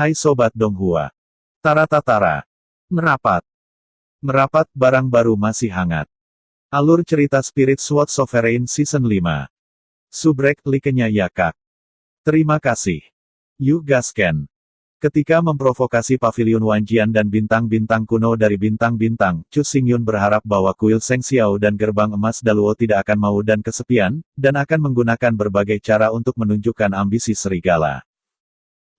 Hai Sobat Donghua. Tara-tatara. Merapat. Merapat, barang baru masih hangat. Alur cerita Spirit Sword Sovereign Season 5. Subrek likenya ya kak. Terima kasih. Yuk gasken. Ketika memprovokasi Pavilion Wanjian dan bintang-bintang kuno dari bintang-bintang, Chu Xingyun berharap bahwa kuil Seng Xiao dan gerbang emas Daluo tidak akan mau dan kesepian, dan akan menggunakan berbagai cara untuk menunjukkan ambisi serigala.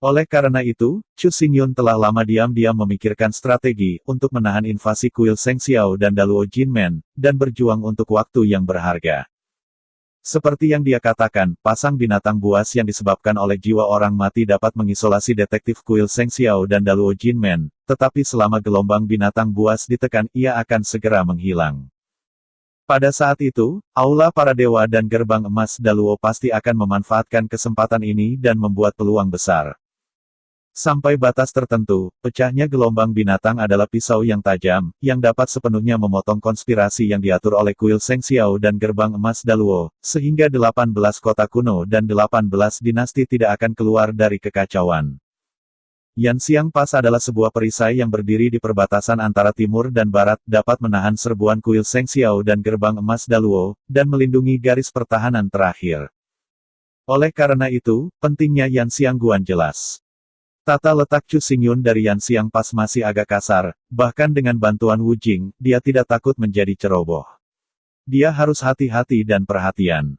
Oleh karena itu, Chu Xingyun telah lama diam-diam memikirkan strategi untuk menahan invasi kuil Seng Xiao dan Daluo Jinmen, dan berjuang untuk waktu yang berharga. Seperti yang dia katakan, pasang binatang buas yang disebabkan oleh jiwa orang mati dapat mengisolasi detektif kuil Seng Xiao dan Daluo Jinmen, tetapi selama gelombang binatang buas ditekan, ia akan segera menghilang. Pada saat itu, aula para dewa dan gerbang emas Daluo pasti akan memanfaatkan kesempatan ini dan membuat peluang besar. Sampai batas tertentu, pecahnya gelombang binatang adalah pisau yang tajam, yang dapat sepenuhnya memotong konspirasi yang diatur oleh kuil Seng Xiao dan gerbang emas Daluo, sehingga 18 kota kuno dan 18 dinasti tidak akan keluar dari kekacauan. Yanxiang Pass adalah sebuah perisai yang berdiri di perbatasan antara timur dan barat, dapat menahan serbuan kuil Seng Xiao dan gerbang emas Daluo, dan melindungi garis pertahanan terakhir. Oleh karena itu, pentingnya Yanxiang Guan jelas. Tata letak Chu Xingyun dari Yanxiang Pass masih agak kasar, bahkan dengan bantuan Wu Jing, dia tidak takut menjadi ceroboh. Dia harus hati-hati dan perhatian.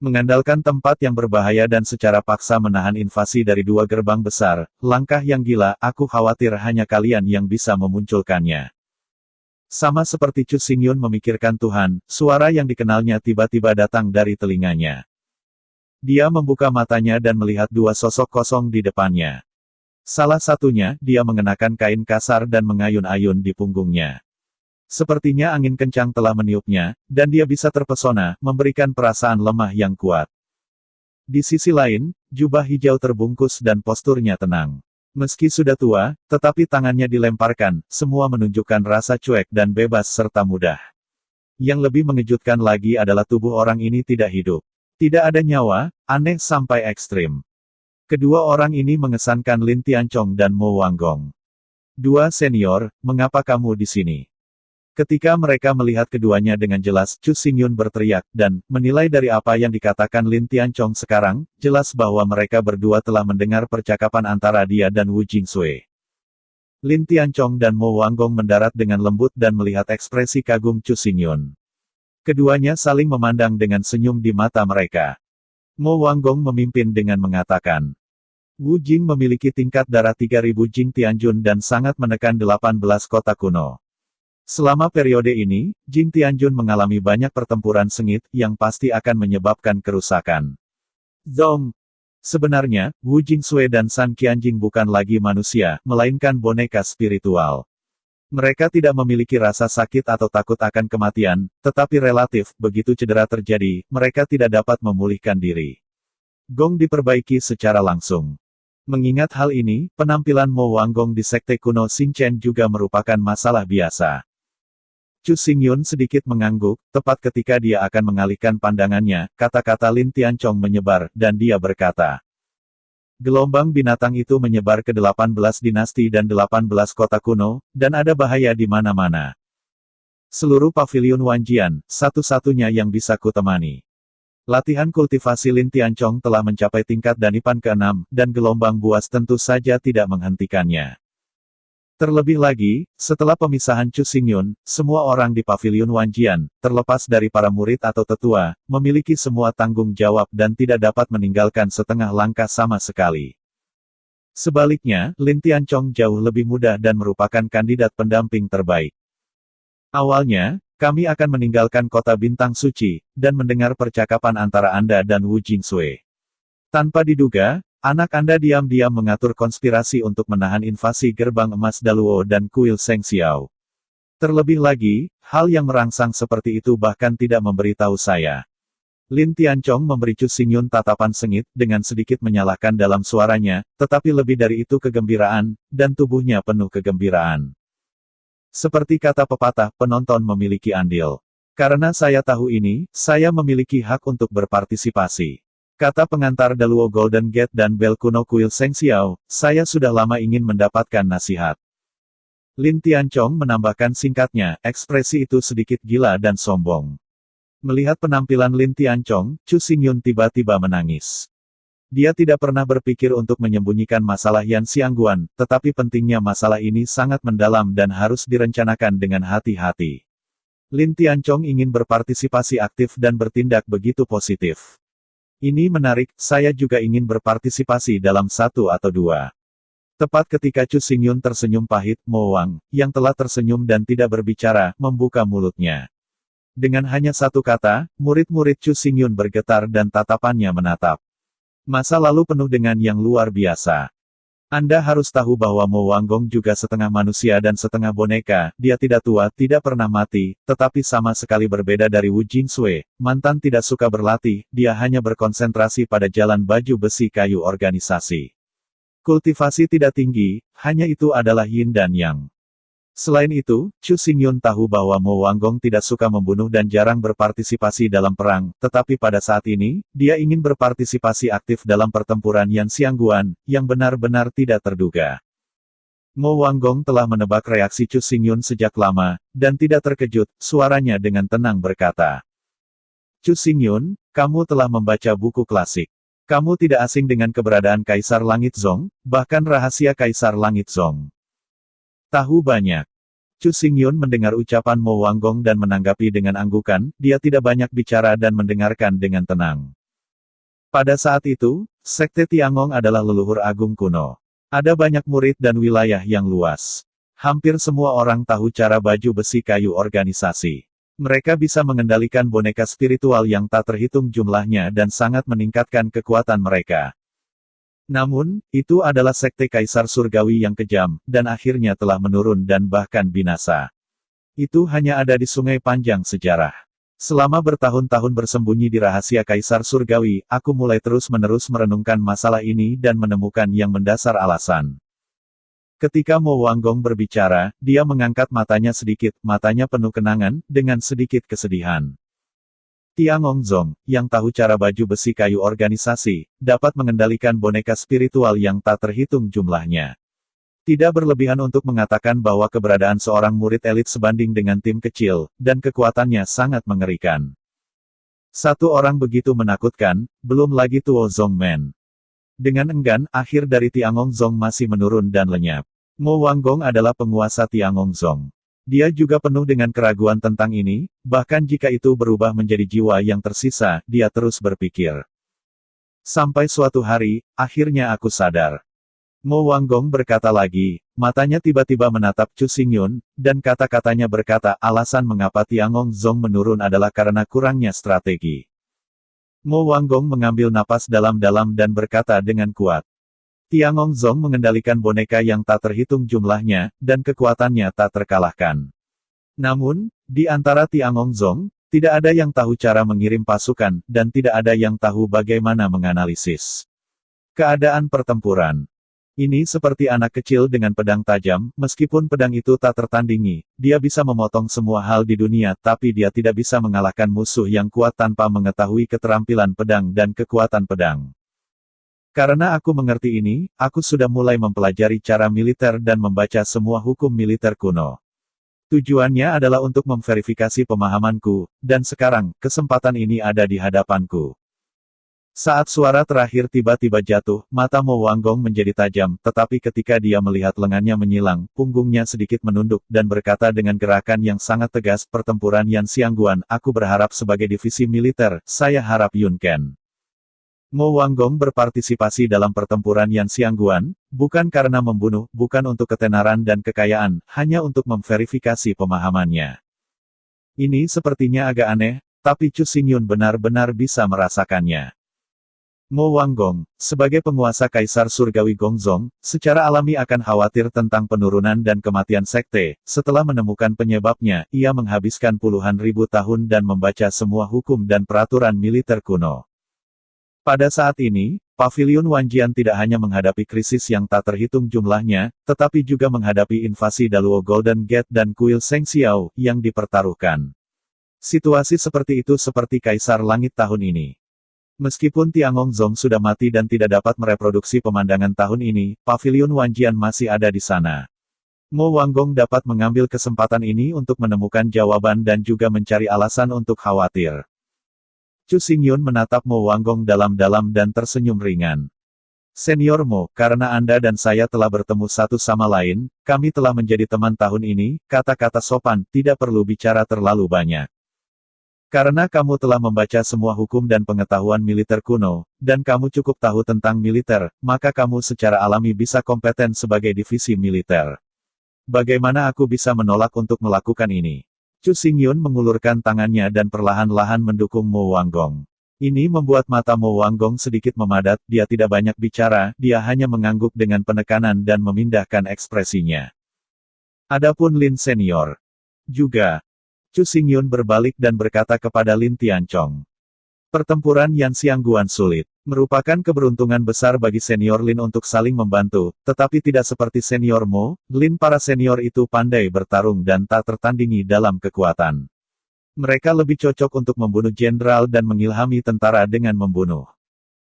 Mengandalkan tempat yang berbahaya dan secara paksa menahan invasi dari dua gerbang besar, langkah yang gila, aku khawatir hanya kalian yang bisa memunculkannya. Sama seperti Chu Xingyun memikirkan Tuhan, suara yang dikenalnya tiba-tiba datang dari telinganya. Dia membuka matanya dan melihat dua sosok kosong di depannya. Salah satunya, dia mengenakan kain kasar dan mengayun-ayun di punggungnya. Sepertinya angin kencang telah meniupnya, dan dia bisa terpesona, memberikan perasaan lemah yang kuat. Di sisi lain, jubah hijau terbungkus dan posturnya tenang. Meski sudah tua, tetapi tangannya dilemparkan, semua menunjukkan rasa cuek dan bebas serta mudah. Yang lebih mengejutkan lagi adalah tubuh orang ini tidak hidup. Tidak ada nyawa, aneh sampai ekstrim. Kedua orang ini mengesankan Lin Tianchong dan Mo Wanggong. Dua senior, mengapa kamu di sini? Ketika mereka melihat keduanya dengan jelas, Chu Xingyun berteriak, dan, menilai dari apa yang dikatakan Lin Tianchong sekarang, jelas bahwa mereka berdua telah mendengar percakapan antara dia dan Wu Jingsui. Lin Tianchong dan Mo Wanggong mendarat dengan lembut dan melihat ekspresi kagum Chu Xingyun. Keduanya saling memandang dengan senyum di mata mereka. Mo Wanggong memimpin dengan mengatakan, Wu Jing memiliki tingkat darah 3000 Jing Tianjun dan sangat menekan 18 kota kuno. Selama periode ini, Jing Tianjun mengalami banyak pertempuran sengit, yang pasti akan menyebabkan kerusakan. Zong! Sebenarnya, Wu Jingsui dan San Qianjing bukan lagi manusia, melainkan boneka spiritual. Mereka tidak memiliki rasa sakit atau takut akan kematian, tetapi relatif, begitu cedera terjadi, mereka tidak dapat memulihkan diri. Gong diperbaiki secara langsung. Mengingat hal ini, penampilan Mo Wanggong di Sekte Kuno Xinchen juga merupakan masalah biasa. Chu Xingyun sedikit mengangguk, tepat ketika dia akan mengalihkan pandangannya, kata-kata Lin Tianchong menyebar, dan dia berkata, gelombang binatang itu menyebar ke 18 dinasti dan 18 kota kuno, dan ada bahaya di mana-mana. Seluruh Pavilion Wanjian, satu-satunya yang bisa kutemani. Latihan kultivasi Lin Tianchong telah mencapai tingkat Danipan ke-6, dan gelombang buas tentu saja tidak menghentikannya. Terlebih lagi, setelah pemisahan Chu Xingyun, semua orang di Pavilion Wanjian, terlepas dari para murid atau tetua, memiliki semua tanggung jawab dan tidak dapat meninggalkan setengah langkah sama sekali. Sebaliknya, Lin Tianchong jauh lebih mudah dan merupakan kandidat pendamping terbaik. Awalnya, kami akan meninggalkan kota bintang suci, dan mendengar percakapan antara Anda dan Wu Jingsui. Tanpa diduga, anak Anda diam-diam mengatur konspirasi untuk menahan invasi gerbang emas Daluo dan kuil Seng Xiao. Terlebih lagi, hal yang merangsang seperti itu bahkan tidak memberitahu saya. Lin Tianchong memberi Chu Xingyun tatapan sengit, dengan sedikit menyalahkan dalam suaranya, tetapi lebih dari itu kegembiraan, dan tubuhnya penuh kegembiraan. Seperti kata pepatah, penonton memiliki andil. Karena saya tahu ini, saya memiliki hak untuk berpartisipasi. Kata pengantar Daluo Golden Gate dan bel kuno kuil Seng Xiao, saya sudah lama ingin mendapatkan nasihat. Lin Tianchong menambahkan singkatnya, ekspresi itu sedikit gila dan sombong. Melihat penampilan Lin Tianchong, Chu Xingyun tiba-tiba menangis. Dia tidak pernah berpikir untuk menyembunyikan masalah Yan Xiangguan, tetapi pentingnya masalah ini sangat mendalam dan harus direncanakan dengan hati-hati. Lin Tianchong ingin berpartisipasi aktif dan bertindak begitu positif. Ini menarik, saya juga ingin berpartisipasi dalam satu atau dua. Tepat ketika Chu Xingyun tersenyum pahit, Mo Wang, yang telah tersenyum dan tidak berbicara, membuka mulutnya. Dengan hanya satu kata, murid-murid Chu Xingyun bergetar dan tatapannya menatap. Masa lalu penuh dengan yang luar biasa. Anda harus tahu bahwa Mo Wanggong juga setengah manusia dan setengah boneka, dia tidak tua, tidak pernah mati, tetapi sama sekali berbeda dari Wu Jingsui, mantan tidak suka berlatih, dia hanya berkonsentrasi pada jalan baju besi kayu organisasi. Kultivasi tidak tinggi, hanya itu adalah yin dan yang. Selain itu, Chu Xingyun tahu bahwa Mo Wanggong tidak suka membunuh dan jarang berpartisipasi dalam perang, tetapi pada saat ini, dia ingin berpartisipasi aktif dalam pertempuran Yan Xiangguan, yang benar-benar tidak terduga. Mo Wanggong telah menebak reaksi Chu Xingyun sejak lama, dan tidak terkejut, suaranya dengan tenang berkata. Chu Xingyun, kamu telah membaca buku klasik. Kamu tidak asing dengan keberadaan Kaisar Langit Zong, bahkan rahasia Kaisar Langit Zong. Tahu banyak. Chu Xingyun mendengar ucapan Mo Wanggong dan menanggapi dengan anggukan, dia tidak banyak bicara dan mendengarkan dengan tenang. Pada saat itu, Sekte Tiangong adalah leluhur agung kuno. Ada banyak murid dan wilayah yang luas. Hampir semua orang tahu cara baju besi kayu organisasi. Mereka bisa mengendalikan boneka spiritual yang tak terhitung jumlahnya dan sangat meningkatkan kekuatan mereka. Namun, itu adalah sekte Kaisar Surgawi yang kejam, dan akhirnya telah menurun dan bahkan binasa. Itu hanya ada di Sungai Panjang sejarah. Selama bertahun-tahun bersembunyi di rahasia Kaisar Surgawi, aku mulai terus-menerus merenungkan masalah ini dan menemukan yang mendasar alasan. Ketika Mo Wanggong berbicara, dia mengangkat matanya sedikit, matanya penuh kenangan, dengan sedikit kesedihan. Tiangong Zong, yang tahu cara baju besi kayu organisasi, dapat mengendalikan boneka spiritual yang tak terhitung jumlahnya. Tidak berlebihan untuk mengatakan bahwa keberadaan seorang murid elit sebanding dengan tim kecil, dan kekuatannya sangat mengerikan. Satu orang begitu menakutkan, belum lagi Tuo Zong Men. Dengan enggan, akhir dari Tiangong Zong masih menurun dan lenyap. Mo Wanggong adalah penguasa Tiangong Zong. Dia juga penuh dengan keraguan tentang ini, bahkan jika itu berubah menjadi jiwa yang tersisa, dia terus berpikir. Sampai suatu hari, akhirnya aku sadar. Mo Wanggong berkata lagi, matanya tiba-tiba menatap Chu Xingyun, dan kata-katanya berkata alasan mengapa Tiangong Zong menurun adalah karena kurangnya strategi. Mo Wanggong mengambil napas dalam-dalam dan berkata dengan kuat. Tiangong Zong mengendalikan boneka yang tak terhitung jumlahnya, dan kekuatannya tak terkalahkan. Namun, di antara Tiangong Zong, tidak ada yang tahu cara mengirim pasukan, dan tidak ada yang tahu bagaimana menganalisis keadaan pertempuran. Ini seperti anak kecil dengan pedang tajam, meskipun pedang itu tak tertandingi, dia bisa memotong semua hal di dunia, tapi dia tidak bisa mengalahkan musuh yang kuat tanpa mengetahui keterampilan pedang dan kekuatan pedang. Karena aku mengerti ini, aku sudah mulai mempelajari cara militer dan membaca semua hukum militer kuno. Tujuannya adalah untuk memverifikasi pemahamanku, dan sekarang, kesempatan ini ada di hadapanku. Saat suara terakhir tiba-tiba jatuh, mata Mo Wanggong menjadi tajam, tetapi ketika dia melihat lengannya menyilang, punggungnya sedikit menunduk, dan berkata dengan gerakan yang sangat tegas, pertempuran Yan Xiangguan, aku berharap sebagai divisi militer, saya harap Yun Ken. Mo Wanggong berpartisipasi dalam pertempuran Yan Xiangguan, bukan karena membunuh, bukan untuk ketenaran dan kekayaan, hanya untuk memverifikasi pemahamannya. Ini sepertinya agak aneh, tapi Chu Xingyun benar-benar bisa merasakannya. Mo Wanggong, sebagai penguasa Kaisar Surgawi Gongzong, secara alami akan khawatir tentang penurunan dan kematian sekte. Setelah menemukan penyebabnya, ia menghabiskan puluhan ribu tahun dan membaca semua hukum dan peraturan militer kuno. Pada saat ini, Pavilion Wanjian tidak hanya menghadapi krisis yang tak terhitung jumlahnya, tetapi juga menghadapi invasi Daluo Golden Gate dan kuil Seng Xiao, yang dipertaruhkan. Situasi seperti itu seperti Kaisar Langit tahun ini. Meskipun Tiangong Zong sudah mati dan tidak dapat mereproduksi pemandangan tahun ini, Paviliun Wanjian masih ada di sana. Mo Wanggong dapat mengambil kesempatan ini untuk menemukan jawaban dan juga mencari alasan untuk khawatir. Chu Xingyun menatap Mo Wanggong dalam-dalam dan tersenyum ringan. Senior Mo, karena Anda dan saya telah bertemu satu sama lain, kami telah menjadi teman tahun ini, kata-kata sopan, tidak perlu bicara terlalu banyak. Karena kamu telah membaca semua hukum dan pengetahuan militer kuno, dan kamu cukup tahu tentang militer, maka kamu secara alami bisa kompeten sebagai divisi militer. Bagaimana aku bisa menolak untuk melakukan ini? Chu Xingyun mengulurkan tangannya dan perlahan-lahan mendukung Mo Wanggong. Ini membuat mata Mo Wanggong sedikit memadat, dia tidak banyak bicara, dia hanya mengangguk dengan penekanan dan memindahkan ekspresinya. Adapun Lin Senior juga. Chu Xingyun berbalik dan berkata kepada Lin Tianchong. Pertempuran Yan Xiangguan sulit. Merupakan keberuntungan besar bagi senior Lin untuk saling membantu, tetapi tidak seperti senior Mo, Lin para senior itu pandai bertarung dan tak tertandingi dalam kekuatan. Mereka lebih cocok untuk membunuh jenderal dan mengilhami tentara dengan membunuh.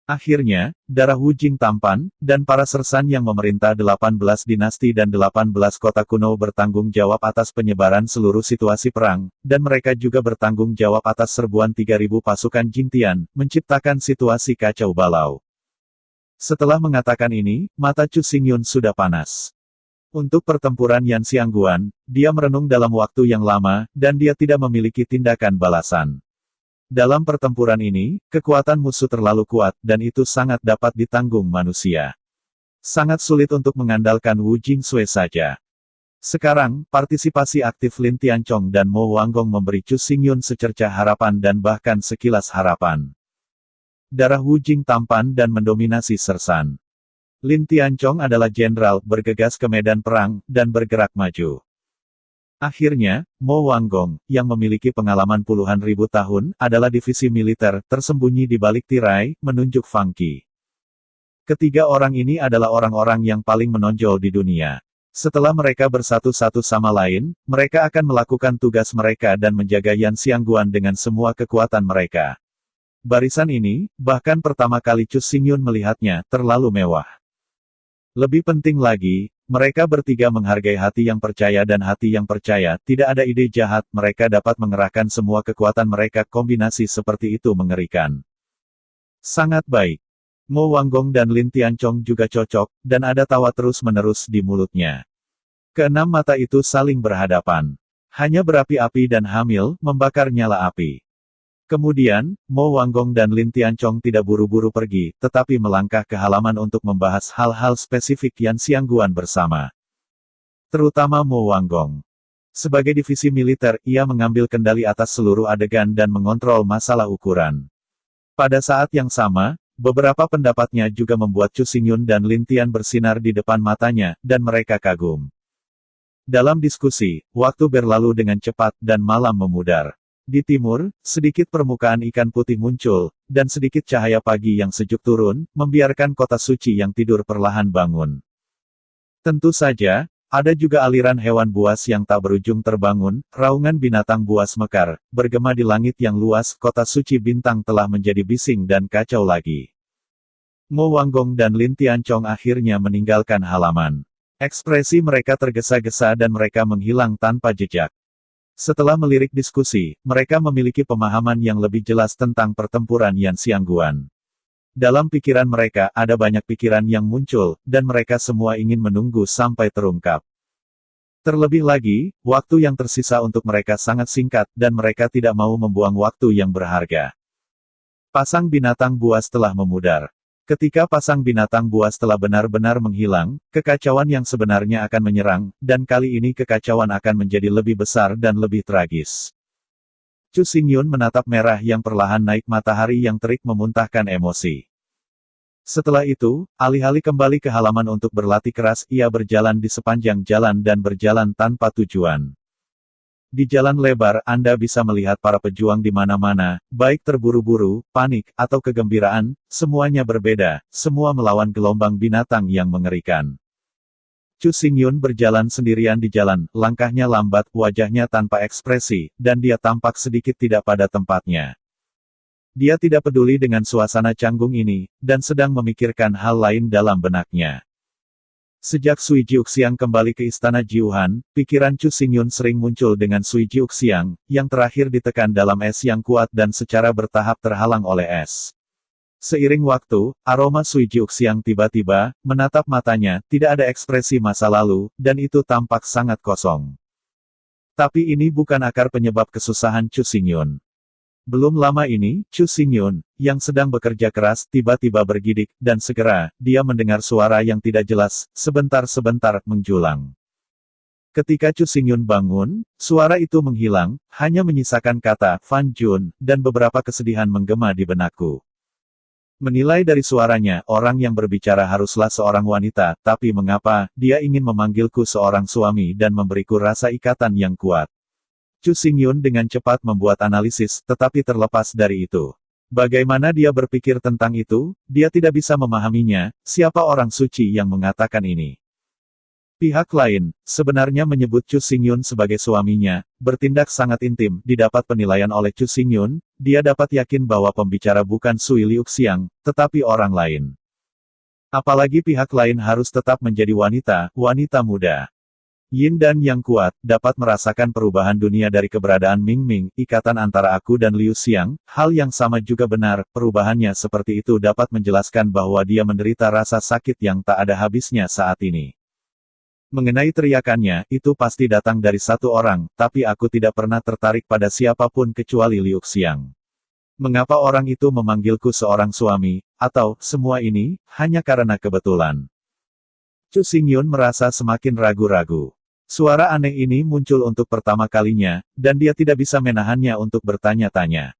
Akhirnya, darah Wu Jing tampan, dan para sersan yang memerintah 18 dinasti dan 18 kota kuno bertanggung jawab atas penyebaran seluruh situasi perang, dan mereka juga bertanggung jawab atas serbuan 3.000 pasukan Jingtian, menciptakan situasi kacau balau. Setelah mengatakan ini, mata Chu Xingyun sudah panas. Untuk pertempuran Yan Xiangguan, dia merenung dalam waktu yang lama, dan dia tidak memiliki tindakan balasan. Dalam pertempuran ini, kekuatan musuh terlalu kuat, dan itu sangat dapat ditanggung manusia. Sangat sulit untuk mengandalkan Wu Jingsui saja. Sekarang, partisipasi aktif Lin Tianchong dan Mo Wanggong memberi Chu Xingyun secercah harapan dan bahkan sekilas harapan. Darah Wu Jing tampan dan mendominasi sersan. Lin Tianchong adalah jenderal, bergegas ke medan perang, dan bergerak maju. Akhirnya, Mo Wanggong, yang memiliki pengalaman puluhan ribu tahun, adalah divisi militer, tersembunyi di balik tirai, menunjuk Fang Qi. Ketiga orang ini adalah orang-orang yang paling menonjol di dunia. Setelah mereka bersatu satu sama lain, mereka akan melakukan tugas mereka dan menjaga Yan Xiangguan dengan semua kekuatan mereka. Barisan ini, bahkan pertama kali Chu Xingyun melihatnya, terlalu mewah. Lebih penting lagi, mereka bertiga menghargai hati yang percaya dan hati yang percaya, tidak ada ide jahat, mereka dapat mengerahkan semua kekuatan mereka, kombinasi seperti itu mengerikan. Sangat baik. Mo Wanggong dan Lin Tianchong juga cocok, dan ada tawa terus-menerus di mulutnya. Keenam mata itu saling berhadapan. Hanya berapi-api dan hamil, membakar nyala api. Kemudian, Mo Wanggong dan Lin Tianchong tidak buru-buru pergi, tetapi melangkah ke halaman untuk membahas hal-hal spesifik Yan Xiangguan bersama. Terutama Mo Wanggong. Sebagai divisi militer, ia mengambil kendali atas seluruh adegan dan mengontrol masalah ukuran. Pada saat yang sama, beberapa pendapatnya juga membuat Chu Xingyun dan Lin Tian bersinar di depan matanya, dan mereka kagum. Dalam diskusi, waktu berlalu dengan cepat dan malam memudar. Di timur, sedikit permukaan ikan putih muncul, dan sedikit cahaya pagi yang sejuk turun, membiarkan kota suci yang tidur perlahan bangun. Tentu saja, ada juga aliran hewan buas yang tak berujung terbangun, raungan binatang buas mekar, bergema di langit yang luas, kota suci bintang telah menjadi bising dan kacau lagi. Mo Wanggong dan Lin Tianchong akhirnya meninggalkan halaman. Ekspresi mereka tergesa-gesa dan mereka menghilang tanpa jejak. Setelah melirik diskusi, mereka memiliki pemahaman yang lebih jelas tentang pertempuran Yan Xiangguan. Dalam pikiran mereka, ada banyak pikiran yang muncul, dan mereka semua ingin menunggu sampai terungkap. Terlebih lagi, waktu yang tersisa untuk mereka sangat singkat, dan mereka tidak mau membuang waktu yang berharga. Pasang binatang buas telah memudar. Ketika pasang binatang buas telah benar-benar menghilang, kekacauan yang sebenarnya akan menyerang, dan kali ini kekacauan akan menjadi lebih besar dan lebih tragis. Chu Xingyun menatap merah yang perlahan naik matahari yang terik memuntahkan emosi. Setelah itu, alih-alih kembali ke halaman untuk berlatih keras, ia berjalan di sepanjang jalan dan berjalan tanpa tujuan. Di jalan lebar, Anda bisa melihat para pejuang di mana-mana, baik terburu-buru, panik, atau kegembiraan, semuanya berbeda, semua melawan gelombang binatang yang mengerikan. Chu Xingyun berjalan sendirian di jalan, langkahnya lambat, wajahnya tanpa ekspresi, dan dia tampak sedikit tidak pada tempatnya. Dia tidak peduli dengan suasana canggung ini, dan sedang memikirkan hal lain dalam benaknya. Sejak Sui Jiuxiang kembali ke istana Jiuhan, pikiran Chu Xingyun sering muncul dengan Sui Jiuxiang, yang terakhir ditekan dalam es yang kuat dan secara bertahap terhalang oleh es. Seiring waktu, aroma Sui Jiuxiang tiba-tiba menatap matanya, tidak ada ekspresi masa lalu, dan itu tampak sangat kosong. Tapi ini bukan akar penyebab kesusahan Chu Xingyun. Belum lama ini, Chu Xingyun, yang sedang bekerja keras, tiba-tiba bergidik, dan segera, dia mendengar suara yang tidak jelas, sebentar-sebentar, menjulang. Ketika Chu Xingyun bangun, suara itu menghilang, hanya menyisakan kata, Fan Jun, dan beberapa kesedihan menggema di benakku. Menilai dari suaranya, orang yang berbicara haruslah seorang wanita, tapi mengapa, dia ingin memanggilku seorang suami dan memberiku rasa ikatan yang kuat. Chu Xingyun dengan cepat membuat analisis, tetapi terlepas dari itu. Bagaimana dia berpikir tentang itu, dia tidak bisa memahaminya, siapa orang suci yang mengatakan ini. Pihak lain, sebenarnya menyebut Chu Xingyun sebagai suaminya, bertindak sangat intim, didapat penilaian oleh Chu Xingyun, dia dapat yakin bahwa pembicara bukan Sui Liuxiang, tetapi orang lain. Apalagi pihak lain harus tetap menjadi wanita muda. Yin dan yang kuat, dapat merasakan perubahan dunia dari keberadaan Ming Ming, ikatan antara aku dan Liu Xiang, hal yang sama juga benar, perubahannya seperti itu dapat menjelaskan bahwa dia menderita rasa sakit yang tak ada habisnya saat ini. Mengenai teriakannya, itu pasti datang dari satu orang, tapi aku tidak pernah tertarik pada siapapun kecuali Liu Xiang. Mengapa orang itu memanggilku seorang suami, atau, semua ini, hanya karena kebetulan? Chu Xingyun merasa semakin ragu-ragu. Suara aneh ini muncul untuk pertama kalinya, dan dia tidak bisa menahannya untuk bertanya-tanya.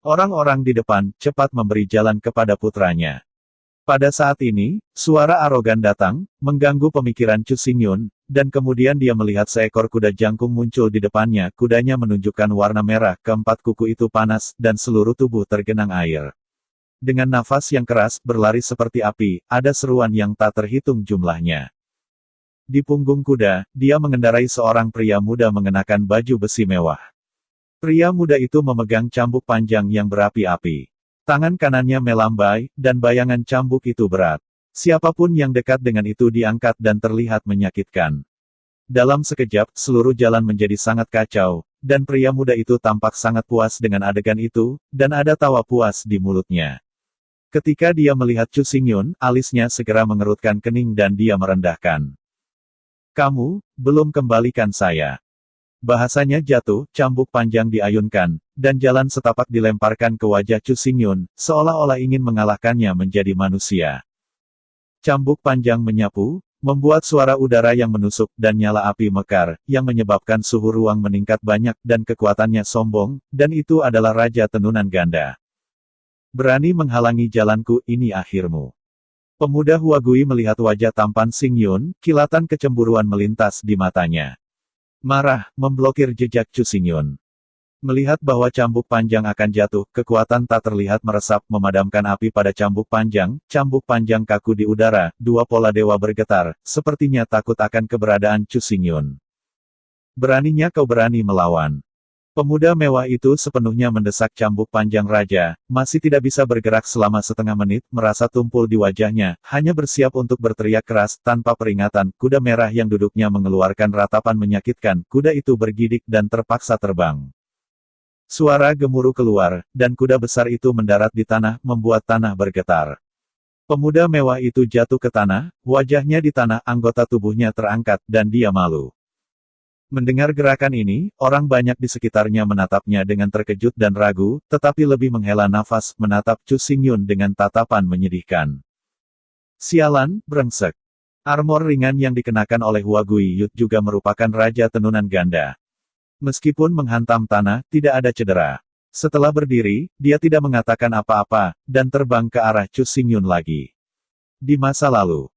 Orang-orang di depan, cepat memberi jalan kepada putranya. Pada saat ini, suara arogan datang, mengganggu pemikiran Chu Xingyun, dan kemudian dia melihat seekor kuda jangkung muncul di depannya, kudanya menunjukkan warna merah, keempat kuku itu panas, dan seluruh tubuh tergenang air. Dengan nafas yang keras, berlari seperti api, ada seruan yang tak terhitung jumlahnya. Di punggung kuda, dia mengendarai seorang pria muda mengenakan baju besi mewah. Pria muda itu memegang cambuk panjang yang berapi-api. Tangan kanannya melambai, dan bayangan cambuk itu berat. Siapapun yang dekat dengan itu diangkat dan terlihat menyakitkan. Dalam sekejap, seluruh jalan menjadi sangat kacau, dan pria muda itu tampak sangat puas dengan adegan itu, dan ada tawa puas di mulutnya. Ketika dia melihat Chu Xingyun, alisnya segera mengerutkan kening dan dia merendahkan. Kamu, belum kembalikan saya. Bahasanya jatuh, cambuk panjang diayunkan, dan jalan setapak dilemparkan ke wajah Chu Xingyun, seolah-olah ingin mengalahkannya menjadi manusia. Cambuk panjang menyapu, membuat suara udara yang menusuk dan nyala api mekar, yang menyebabkan suhu ruang meningkat banyak dan kekuatannya sombong, dan itu adalah Raja Tenunan Ganda. Berani menghalangi jalanku, ini akhirmu. Pemuda Huagui melihat wajah tampan Xingyun, kilatan kecemburuan melintas di matanya. Marah, memblokir jejak Chu Xingyun. Melihat bahwa cambuk panjang akan jatuh, kekuatan tak terlihat meresap memadamkan api pada cambuk panjang kaku di udara, dua pola dewa bergetar, sepertinya takut akan keberadaan Chu Xingyun. Beraninya kau berani melawan. Pemuda mewah itu sepenuhnya mendesak cambuk panjang raja, masih tidak bisa bergerak selama setengah menit, merasa tumpul di wajahnya, hanya bersiap untuk berteriak keras, tanpa peringatan, kuda merah yang duduknya mengeluarkan ratapan menyakitkan, kuda itu bergidik dan terpaksa terbang. Suara gemuruh keluar, dan kuda besar itu mendarat di tanah, membuat tanah bergetar. Pemuda mewah itu jatuh ke tanah, wajahnya di tanah, anggota tubuhnya terangkat, dan dia malu. Mendengar gerakan ini, orang banyak di sekitarnya menatapnya dengan terkejut dan ragu, tetapi lebih menghela nafas, menatap Chu Xingyun dengan tatapan menyedihkan. Sialan, brengsek. Armor ringan yang dikenakan oleh Huagui Yut juga merupakan Raja Tenunan Ganda. Meskipun menghantam tanah, tidak ada cedera. Setelah berdiri, dia tidak mengatakan apa-apa, dan terbang ke arah Chu Xingyun lagi. Di masa lalu,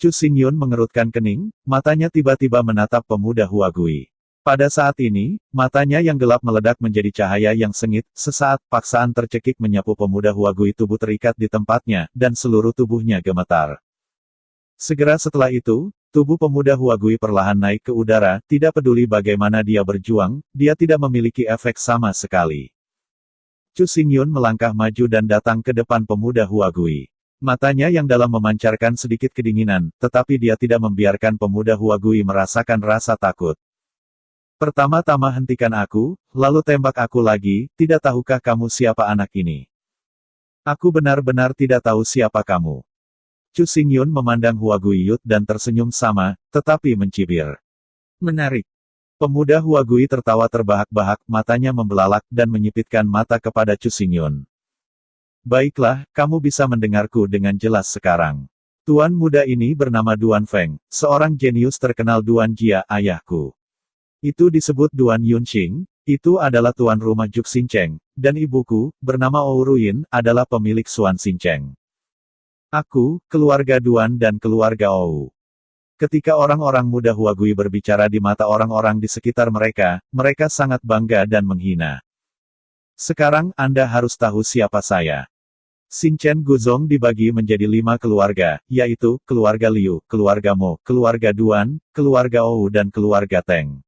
Chu Xingyun mengerutkan kening, matanya tiba-tiba menatap pemuda Huagui. Pada saat ini, matanya yang gelap meledak menjadi cahaya yang sengit, sesaat, paksaan tercekik menyapu pemuda Huagui tubuh terikat di tempatnya, dan seluruh tubuhnya gemetar. Segera setelah itu, tubuh pemuda Huagui perlahan naik ke udara, tidak peduli bagaimana dia berjuang, dia tidak memiliki efek sama sekali. Chu Xingyun melangkah maju dan datang ke depan pemuda Huagui. Matanya yang dalam memancarkan sedikit kedinginan, tetapi dia tidak membiarkan pemuda Huagui merasakan rasa takut. Pertama-tama hentikan aku, lalu tembak aku lagi, tidak tahukah kamu siapa anak ini? Aku benar-benar tidak tahu siapa kamu. Chu Xingyun memandang Huagui Yut dan tersenyum sama, tetapi mencibir. Menarik. Pemuda Huagui tertawa terbahak-bahak, matanya membelalak dan menyipitkan mata kepada Chu Xingyun. Baiklah, kamu bisa mendengarku dengan jelas sekarang. Tuan muda ini bernama Duan Feng, seorang jenius terkenal Duan Jia, ayahku. Itu disebut Duan Yunxing, itu adalah tuan rumah Juk Xincheng, dan ibuku, bernama Ou Ruyin, adalah pemilik Xuan Xincheng. Aku, keluarga Duan dan keluarga Ou. Ketika orang-orang muda Huagui berbicara di mata orang-orang di sekitar mereka, mereka sangat bangga dan menghina. Sekarang Anda harus tahu siapa saya. Xinchen Guzong dibagi menjadi 5 keluarga, yaitu, keluarga Liu, keluarga Mo, keluarga Duan, keluarga Ou dan keluarga Teng.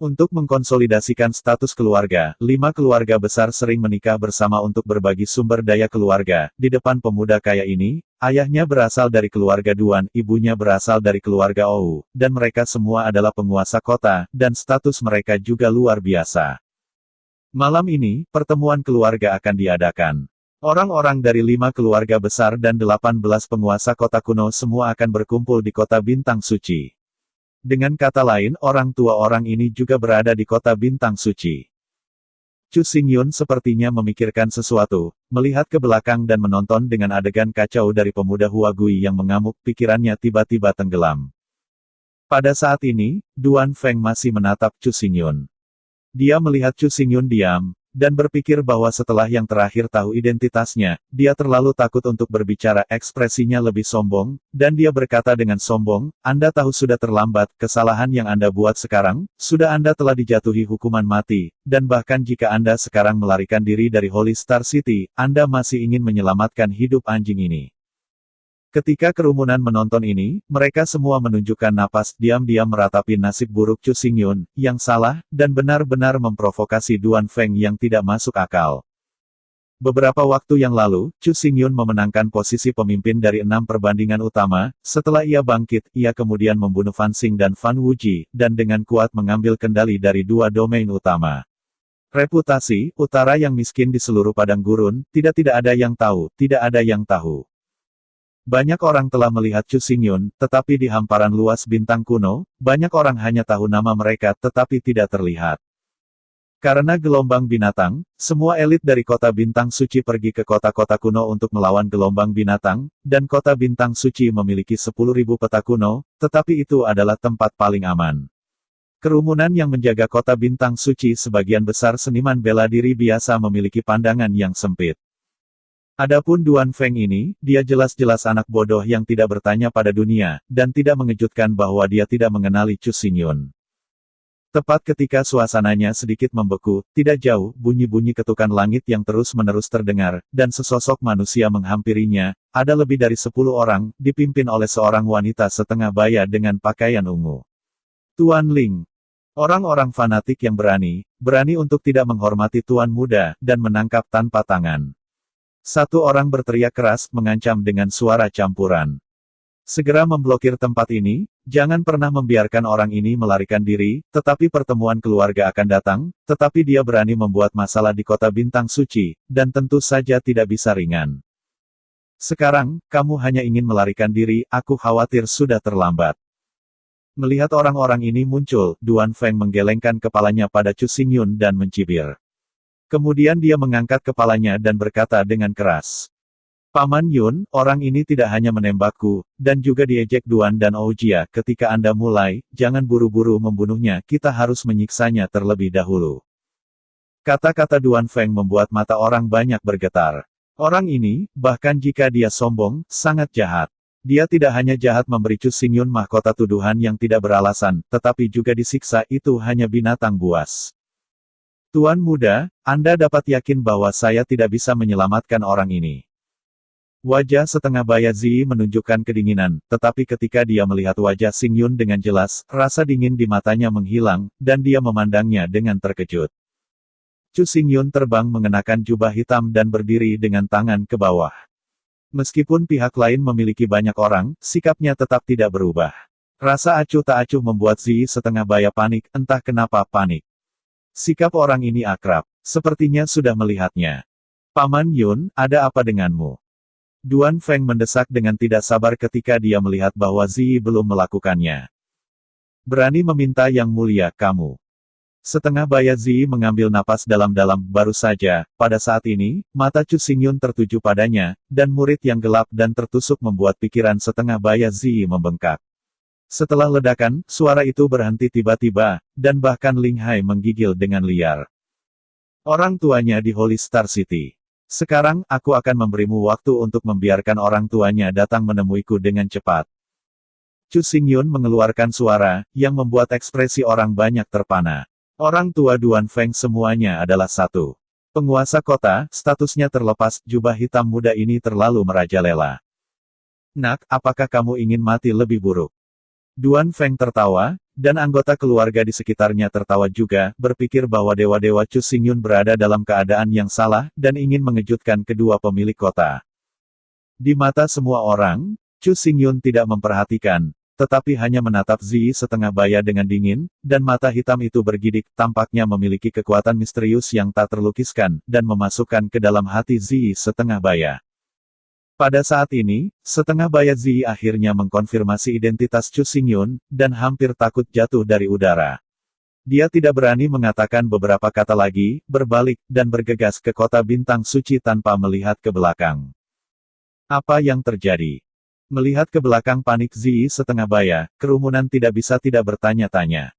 Untuk mengkonsolidasikan status keluarga, 5 keluarga besar sering menikah bersama untuk berbagi sumber daya keluarga. Di depan pemuda kaya ini, ayahnya berasal dari keluarga Duan, ibunya berasal dari keluarga Ou, dan mereka semua adalah penguasa kota, dan status mereka juga luar biasa. Malam ini, pertemuan keluarga akan diadakan. Orang-orang dari 5 keluarga besar dan 18 penguasa kota kuno semua akan berkumpul di kota Bintang Suci. Dengan kata lain, orang tua orang ini juga berada di kota Bintang Suci. Chu Xingyun sepertinya memikirkan sesuatu, melihat ke belakang dan menonton dengan adegan kacau dari pemuda Huagui yang mengamuk, pikirannya tiba-tiba tenggelam. Pada saat ini, Duan Feng masih menatap Chu Xingyun. Dia melihat Chu Xingyun diam, dan berpikir bahwa setelah yang terakhir tahu identitasnya, dia terlalu takut untuk berbicara, ekspresinya lebih sombong, dan dia berkata dengan sombong, Anda tahu sudah terlambat, kesalahan yang Anda buat sekarang, sudah Anda telah dijatuhi hukuman mati, dan bahkan jika Anda sekarang melarikan diri dari Holy Star City, Anda masih ingin menyelamatkan hidup anjing ini. Ketika kerumunan menonton ini, mereka semua menunjukkan napas, diam-diam meratapi nasib buruk Chu Xingyun, yang salah, dan benar-benar memprovokasi Duan Feng yang tidak masuk akal. Beberapa waktu yang lalu, Chu Xingyun memenangkan posisi pemimpin dari 6 perbandingan utama, setelah ia bangkit, ia kemudian membunuh Fan Xing dan Fan Wuji, dan dengan kuat mengambil kendali dari 2 domain utama. Reputasi, utara yang miskin di seluruh padang gurun, tidak ada yang tahu, tidak ada yang tahu. Banyak orang telah melihat Chu Xingyun, tetapi di hamparan luas bintang kuno, banyak orang hanya tahu nama mereka tetapi tidak terlihat. Karena gelombang binatang, semua elit dari kota Bintang Suci pergi ke kota-kota kuno untuk melawan gelombang binatang, dan kota Bintang Suci memiliki 10.000 peta kuno, tetapi itu adalah tempat paling aman. Kerumunan yang menjaga kota Bintang Suci sebagian besar seniman bela diri biasa memiliki pandangan yang sempit. Adapun Duan Feng ini, dia jelas-jelas anak bodoh yang tidak bertanya pada dunia, dan tidak mengejutkan bahwa dia tidak mengenali Chu Xingyun. Tepat ketika suasananya sedikit membeku, tidak jauh, bunyi-bunyi ketukan langit yang terus-menerus terdengar, dan sesosok manusia menghampirinya, ada lebih dari 10 orang, dipimpin oleh seorang wanita setengah baya dengan pakaian ungu. Tuan Ling. Orang-orang fanatik yang berani untuk tidak menghormati tuan muda, dan menangkap tanpa tangan. Satu orang berteriak keras, mengancam dengan suara campuran. Segera memblokir tempat ini, jangan pernah membiarkan orang ini melarikan diri, tetapi pertemuan keluarga akan datang, tetapi dia berani membuat masalah di kota Bintang Suci, dan tentu saja tidak bisa ringan. Sekarang, kamu hanya ingin melarikan diri, aku khawatir sudah terlambat. Melihat orang-orang ini muncul, Duan Feng menggelengkan kepalanya pada Chu Xingyun dan mencibir. Kemudian dia mengangkat kepalanya dan berkata dengan keras. Paman Yun, orang ini tidak hanya menembakku, dan juga diejek Duan dan Oujia. Ketika Anda mulai, jangan buru-buru membunuhnya, kita harus menyiksanya terlebih dahulu. Kata-kata Duan Feng membuat mata orang banyak bergetar. Orang ini, bahkan jika dia sombong, sangat jahat. Dia tidak hanya jahat memberi Chu Xingyun mahkota tuduhan yang tidak beralasan, tetapi juga disiksa, itu hanya binatang buas. Tuan muda, Anda dapat yakin bahwa saya tidak bisa menyelamatkan orang ini. Wajah setengah baya Ziyi menunjukkan kedinginan, tetapi ketika dia melihat wajah Xingyun dengan jelas, rasa dingin di matanya menghilang, dan dia memandangnya dengan terkejut. Chu Xingyun terbang mengenakan jubah hitam dan berdiri dengan tangan ke bawah. Meskipun pihak lain memiliki banyak orang, sikapnya tetap tidak berubah. Rasa acuh tak acuh membuat Ziyi setengah baya panik, entah kenapa panik. Sikap orang ini akrab, sepertinya sudah melihatnya. Paman Yun, ada apa denganmu? Duan Feng mendesak dengan tidak sabar ketika dia melihat bahwa Ziyi belum melakukannya. Berani meminta yang mulia, kamu. Setengah baya Ziyi mengambil napas dalam-dalam, baru saja, pada saat ini, mata Chu Xingyun tertuju padanya, dan murid yang gelap dan tertusuk membuat pikiran setengah baya Ziyi membengkak. Setelah ledakan, suara itu berhenti tiba-tiba, dan bahkan Ling Hai menggigil dengan liar. Orang tuanya di Holy Star City. Sekarang, aku akan memberimu waktu untuk membiarkan orang tuanya datang menemuiku dengan cepat. Chu Xingyun mengeluarkan suara, yang membuat ekspresi orang banyak terpana. Orang tua Duan Feng semuanya adalah satu. Penguasa kota, statusnya terlepas, jubah hitam muda ini terlalu merajalela. Nak, apakah kamu ingin mati lebih buruk? Duan Feng tertawa, dan anggota keluarga di sekitarnya tertawa juga, berpikir bahwa dewa-dewa Chu Xingyun berada dalam keadaan yang salah, dan ingin mengejutkan kedua pemilik kota. Di mata semua orang, Chu Xingyun tidak memperhatikan, tetapi hanya menatap Ziyi setengah baya dengan dingin, dan mata hitam itu bergidik, tampaknya memiliki kekuatan misterius yang tak terlukiskan, dan memasukkan ke dalam hati Ziyi setengah baya. Pada saat ini, setengah baya Ziyi akhirnya mengkonfirmasi identitas Chu Xingyun, dan hampir takut jatuh dari udara. Dia tidak berani mengatakan beberapa kata lagi, berbalik, dan bergegas ke kota bintang suci tanpa melihat ke belakang. Apa yang terjadi? Melihat ke belakang panik Ziyi setengah baya, kerumunan tidak bisa tidak bertanya-tanya.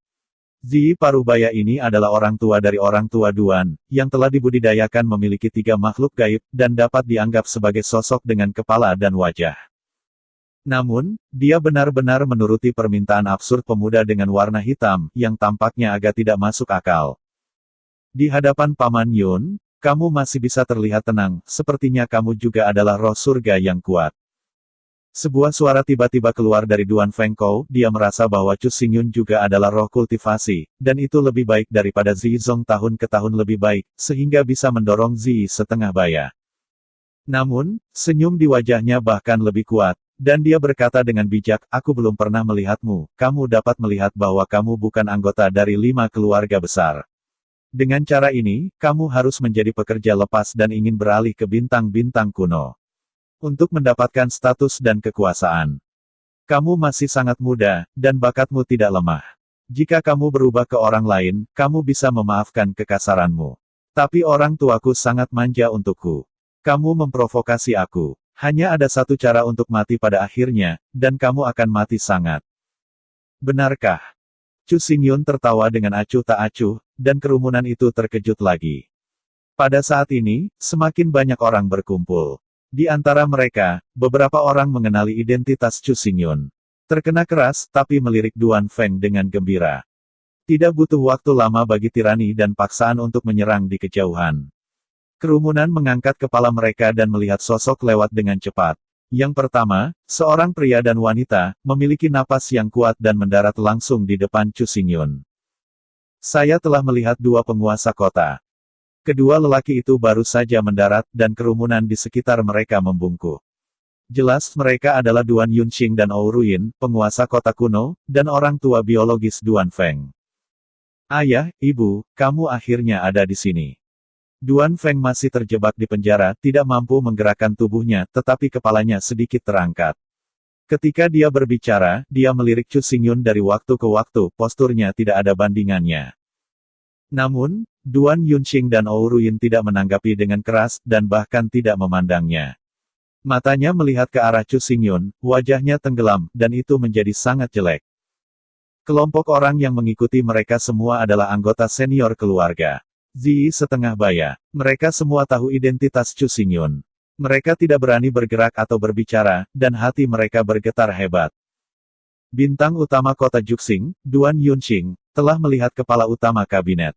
Ziyi Parubaya ini adalah orang tua dari orang tua Duan, yang telah dibudidayakan memiliki 3 makhluk gaib, dan dapat dianggap sebagai sosok dengan kepala dan wajah. Namun, dia benar-benar menuruti permintaan absurd pemuda dengan warna hitam, yang tampaknya agak tidak masuk akal. Di hadapan Paman Yun, kamu masih bisa terlihat tenang, sepertinya kamu juga adalah roh surga yang kuat. Sebuah suara tiba-tiba keluar dari Duan Fengkou, dia merasa bahwa Chu Xingyun juga adalah roh kultivasi, dan itu lebih baik daripada Ziyi Zong tahun ke tahun lebih baik, sehingga bisa mendorong Ziyi setengah baya. Namun, senyum di wajahnya bahkan lebih kuat, dan dia berkata dengan bijak, aku belum pernah melihatmu, kamu dapat melihat bahwa kamu bukan anggota dari 5 keluarga besar. Dengan cara ini, kamu harus menjadi pekerja lepas dan ingin beralih ke bintang-bintang kuno. Untuk mendapatkan status dan kekuasaan. Kamu masih sangat muda, dan bakatmu tidak lemah. Jika kamu berubah ke orang lain, kamu bisa memaafkan kekasaranmu. Tapi orang tuaku sangat manja untukku. Kamu memprovokasi aku. Hanya ada satu cara untuk mati pada akhirnya, dan kamu akan mati sangat. Benarkah? Chu Xingyun tertawa dengan acuh tak acuh, dan kerumunan itu terkejut lagi. Pada saat ini, semakin banyak orang berkumpul. Di antara mereka, beberapa orang mengenali identitas Chu Xingyun. Terkena keras, tapi melirik Duan Feng dengan gembira. Tidak butuh waktu lama bagi tirani dan paksaan untuk menyerang di kejauhan. Kerumunan mengangkat kepala mereka dan melihat sosok lewat dengan cepat. Yang pertama, seorang pria dan wanita, memiliki napas yang kuat dan mendarat langsung di depan Chu Xingyun. Saya telah melihat 2 penguasa kota. Kedua lelaki itu baru saja mendarat, dan kerumunan di sekitar mereka membungkuk. Jelas mereka adalah Duan Yunqing dan Ouruyin, penguasa kota kuno, dan orang tua biologis Duan Feng. Ayah, ibu, kamu akhirnya ada di sini. Duan Feng masih terjebak di penjara, tidak mampu menggerakkan tubuhnya, tetapi kepalanya sedikit terangkat. Ketika dia berbicara, dia melirik Chu Xingyun dari waktu ke waktu, posturnya tidak ada bandingannya. Namun, Duan Yunqing dan Ouruyin tidak menanggapi dengan keras, dan bahkan tidak memandangnya. Matanya melihat ke arah Chu Xingyun, wajahnya tenggelam, dan itu menjadi sangat jelek. Kelompok orang yang mengikuti mereka semua adalah anggota senior keluarga Ziyi setengah baya. Mereka semua tahu identitas Chu Xingyun. Mereka tidak berani bergerak atau berbicara, dan hati mereka bergetar hebat. Bintang utama kota Juxing, Duan Yunqing, telah melihat kepala utama kabinet.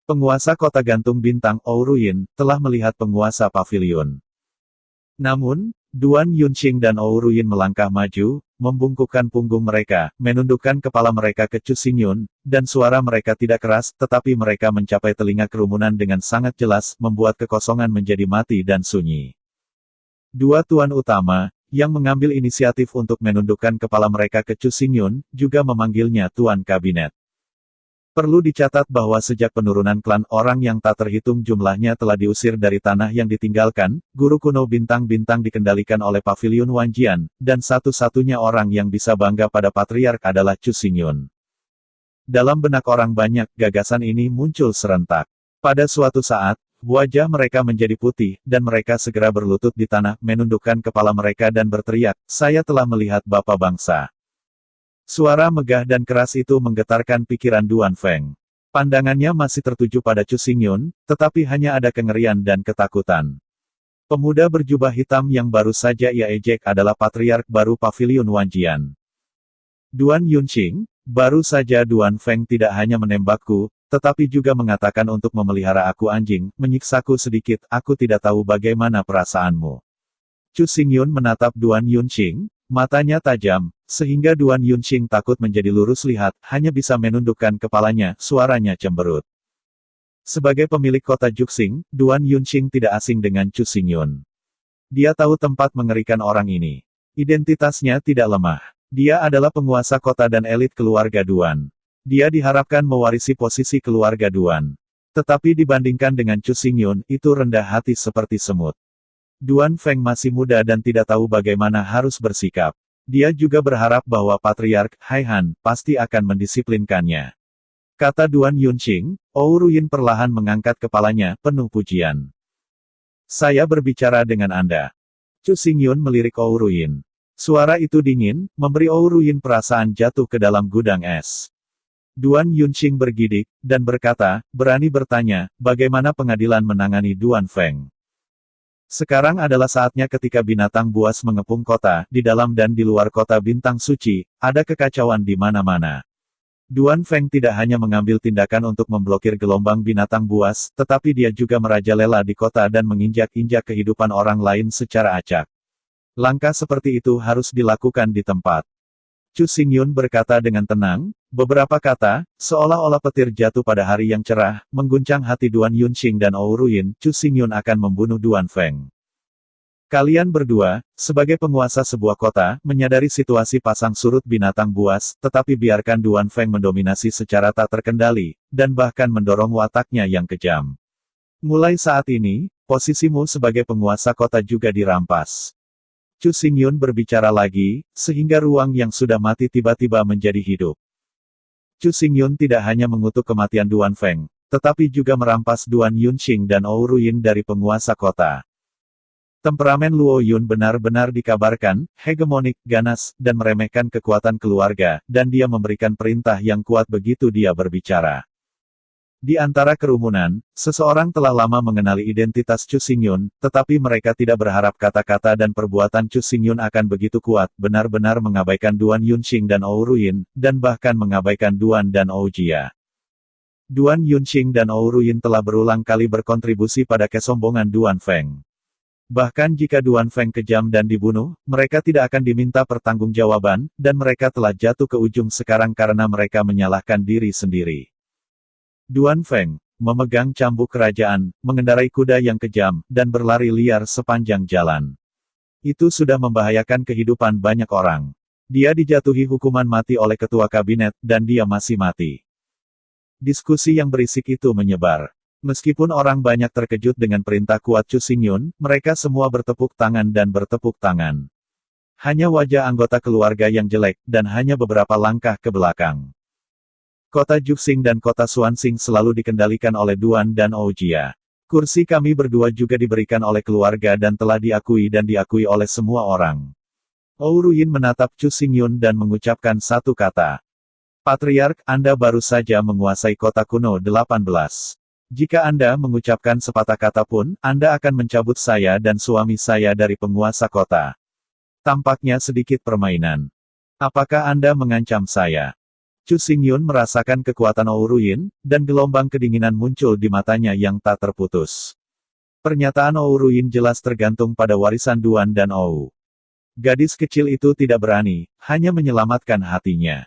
Penguasa kota gantung bintang, Ouruyin, telah melihat penguasa pavilion. Namun, Duan Yunqing dan Ouruyin melangkah maju, membungkukkan punggung mereka, menundukkan kepala mereka ke Chu Xingyun, dan suara mereka tidak keras, tetapi mereka mencapai telinga kerumunan dengan sangat jelas, membuat kekosongan menjadi mati dan sunyi. Dua tuan utama, yang mengambil inisiatif untuk menundukkan kepala mereka ke Chu Xingyun, juga memanggilnya Tuan Kabinet. Perlu dicatat bahwa sejak penurunan klan orang yang tak terhitung jumlahnya telah diusir dari tanah yang ditinggalkan, guru kuno bintang-bintang dikendalikan oleh Pavilion Wanjian, dan satu-satunya orang yang bisa bangga pada Patriark adalah Chu Xingyun. Dalam benak orang banyak, gagasan ini muncul serentak. Pada suatu saat, wajah mereka menjadi putih, dan mereka segera berlutut di tanah, menundukkan kepala mereka dan berteriak, "Saya telah melihat Bapa Bangsa." Suara megah dan keras itu menggetarkan pikiran Duan Feng. Pandangannya masih tertuju pada Chu Xingyun, tetapi hanya ada kengerian dan ketakutan. Pemuda berjubah hitam yang baru saja ia ejek adalah Patriark baru Pavilion Wanjian. Duan Yunqing, baru saja Duan Feng tidak hanya menembakku, tetapi juga mengatakan untuk memelihara aku anjing, menyiksaku sedikit, aku tidak tahu bagaimana perasaanmu. Chu Xingyun menatap Duan Yunqing, matanya tajam, sehingga Duan Yunqing takut menjadi lurus lihat, hanya bisa menundukkan kepalanya, suaranya cemberut. Sebagai pemilik kota Juxing, Duan Yunqing tidak asing dengan Chu Xingyun. Dia tahu tempat mengerikan orang ini. Identitasnya tidak lemah. Dia adalah penguasa kota dan elit keluarga Duan. Dia diharapkan mewarisi posisi keluarga Duan. Tetapi dibandingkan dengan Chu Xingyun, itu rendah hati seperti semut. Duan Feng masih muda dan tidak tahu bagaimana harus bersikap. Dia juga berharap bahwa Patriark Haihan pasti akan mendisiplinkannya. Kata Duan Yunqing, Ouruyin perlahan mengangkat kepalanya, penuh pujian. Saya berbicara dengan Anda. Chu Xingyun melirik Ouruyin. Suara itu dingin, memberi Ouruyin perasaan jatuh ke dalam gudang es. Duan Yunqing bergidik, dan berkata, berani bertanya, bagaimana pengadilan menangani Duan Feng? Sekarang adalah saatnya ketika binatang buas mengepung kota, di dalam dan di luar kota bintang suci, ada kekacauan di mana-mana. Duan Feng tidak hanya mengambil tindakan untuk memblokir gelombang binatang buas, tetapi dia juga merajalela di kota dan menginjak-injak kehidupan orang lain secara acak. Langkah seperti itu harus dilakukan di tempat. Chu Xingyun berkata dengan tenang, beberapa kata, seolah-olah petir jatuh pada hari yang cerah, mengguncang hati Duan Yunqing dan Ouruyin, Chu Xingyun akan membunuh Duan Feng. Kalian berdua, sebagai penguasa sebuah kota, menyadari situasi pasang surut binatang buas, tetapi biarkan Duan Feng mendominasi secara tak terkendali, dan bahkan mendorong wataknya yang kejam. Mulai saat ini, posisimu sebagai penguasa kota juga dirampas. Chu Xingyun berbicara lagi, sehingga ruang yang sudah mati tiba-tiba menjadi hidup. Chu Xingyun tidak hanya mengutuk kematian Duan Feng, tetapi juga merampas Duan Yunqing dan Ouruyin dari penguasa kota. Temperamen Luo Yun benar-benar dikabarkan, hegemonik, ganas, dan meremehkan kekuatan keluarga, dan dia memberikan perintah yang kuat begitu dia berbicara. Di antara kerumunan, seseorang telah lama mengenali identitas Chu Xingyun, tetapi mereka tidak berharap kata-kata dan perbuatan Chu Xingyun akan begitu kuat, benar-benar mengabaikan Duan Yunqing dan Ouruyin, dan bahkan mengabaikan Duan dan Oujia. Duan Yunqing dan Ouruyin telah berulang kali berkontribusi pada kesombongan Duan Feng. Bahkan jika Duan Feng kejam dan dibunuh, mereka tidak akan diminta pertanggungjawaban, dan mereka telah jatuh ke ujung sekarang karena mereka menyalahkan diri sendiri. Duan Feng memegang cambuk kerajaan, mengendarai kuda yang kejam, dan berlari liar sepanjang jalan. Itu sudah membahayakan kehidupan banyak orang. Dia dijatuhi hukuman mati oleh ketua kabinet, dan dia masih mati. Diskusi yang berisik itu menyebar. Meskipun orang banyak terkejut dengan perintah kuat Chu Xingyun, mereka semua bertepuk tangan dan bertepuk tangan. Hanya wajah anggota keluarga yang jelek, dan hanya beberapa langkah ke belakang. Kota Juxing dan kota Xuanxing selalu dikendalikan oleh Duan dan Oujia. Kursi kami berdua juga diberikan oleh keluarga dan telah diakui oleh semua orang. Ouruyin menatap Chu Xingyun dan mengucapkan satu kata. Patriark, Anda baru saja menguasai kota kuno 18. Jika Anda mengucapkan sepatah kata pun, Anda akan mencabut saya dan suami saya dari penguasa kota. Tampaknya sedikit permainan. Apakah Anda mengancam saya? Chu Xingyun merasakan kekuatan Ouruyin, dan gelombang kedinginan muncul di matanya yang tak terputus. Pernyataan Ouruyin jelas tergantung pada warisan Duan dan Ou. Gadis kecil itu tidak berani, hanya menyelamatkan hatinya.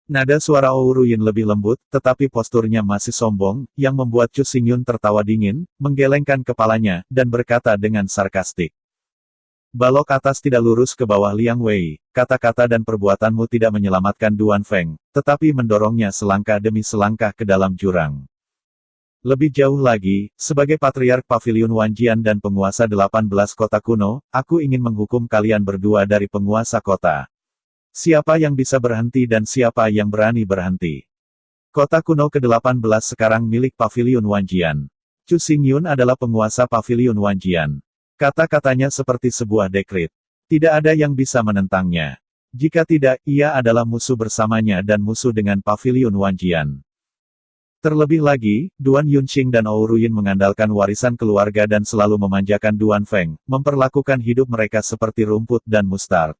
Nada suara Ouruyin lebih lembut, tetapi posturnya masih sombong, yang membuat Chu Xingyun tertawa dingin, menggelengkan kepalanya, dan berkata dengan sarkastik. Balok atas tidak lurus ke bawah Liang Wei, kata-kata dan perbuatanmu tidak menyelamatkan Duan Feng, tetapi mendorongnya selangkah demi selangkah ke dalam jurang. Lebih jauh lagi, sebagai Patriark Paviliun Wanjian dan penguasa 18 kota kuno, aku ingin menghukum kalian berdua dari penguasa kota. Siapa yang bisa berhenti dan siapa yang berani berhenti? Kota kuno ke-18 sekarang milik Paviliun Wanjian. Chu Xingyun adalah penguasa Paviliun Wanjian. Kata-katanya seperti sebuah dekret. Tidak ada yang bisa menentangnya. Jika tidak, ia adalah musuh bersamanya dan musuh dengan Paviliun Wanjian. Terlebih lagi, Duan Yunqing dan Ouruyin mengandalkan warisan keluarga dan selalu memanjakan Duan Feng, memperlakukan hidup mereka seperti rumput dan mustard.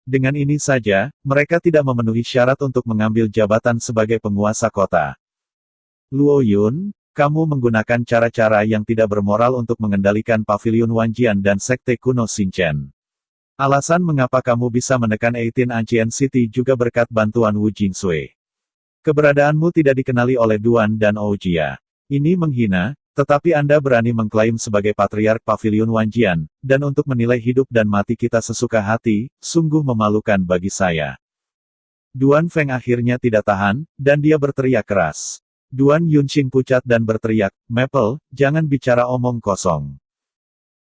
Dengan ini saja, mereka tidak memenuhi syarat untuk mengambil jabatan sebagai penguasa kota. Luo Yun, kamu menggunakan cara-cara yang tidak bermoral untuk mengendalikan Paviliun Wanjian dan Sekte Kuno Xinchen. Alasan mengapa kamu bisa menekan 18 Ancient City juga berkat bantuan Wu Jingsui. Keberadaanmu tidak dikenali oleh Duan dan Oujia. Ini menghina, tetapi Anda berani mengklaim sebagai Patriark Paviliun Wanjian, dan untuk menilai hidup dan mati kita sesuka hati, sungguh memalukan bagi saya. Duan Feng akhirnya tidak tahan, dan dia berteriak keras. Duan Yunqing pucat dan berteriak, Maple, jangan bicara omong kosong.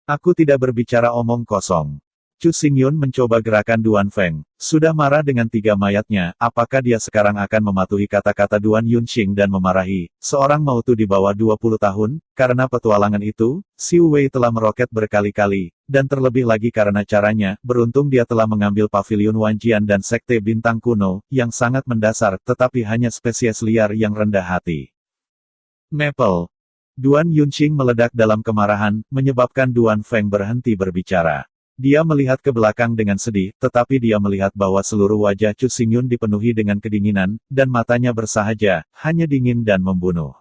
Aku tidak berbicara omong kosong. Chu Xingyun mencoba gerakan Duan Feng. Sudah marah dengan 3 mayatnya, apakah dia sekarang akan mematuhi kata-kata Duan Yunqing dan memarahi seorang mautu di bawah 20 tahun? Karena petualangan itu, Xiu Wei telah meroket berkali-kali, dan terlebih lagi karena caranya, beruntung dia telah mengambil Paviliun Wanjian dan Sekte Bintang Kuno, yang sangat mendasar, tetapi hanya spesies liar yang rendah hati. Maple. Duan Yunqing meledak dalam kemarahan, menyebabkan Duan Feng berhenti berbicara. Dia melihat ke belakang dengan sedih, tetapi dia melihat bahwa seluruh wajah Chu Xingyun dipenuhi dengan kedinginan, dan matanya bersahaja, hanya dingin dan membunuh.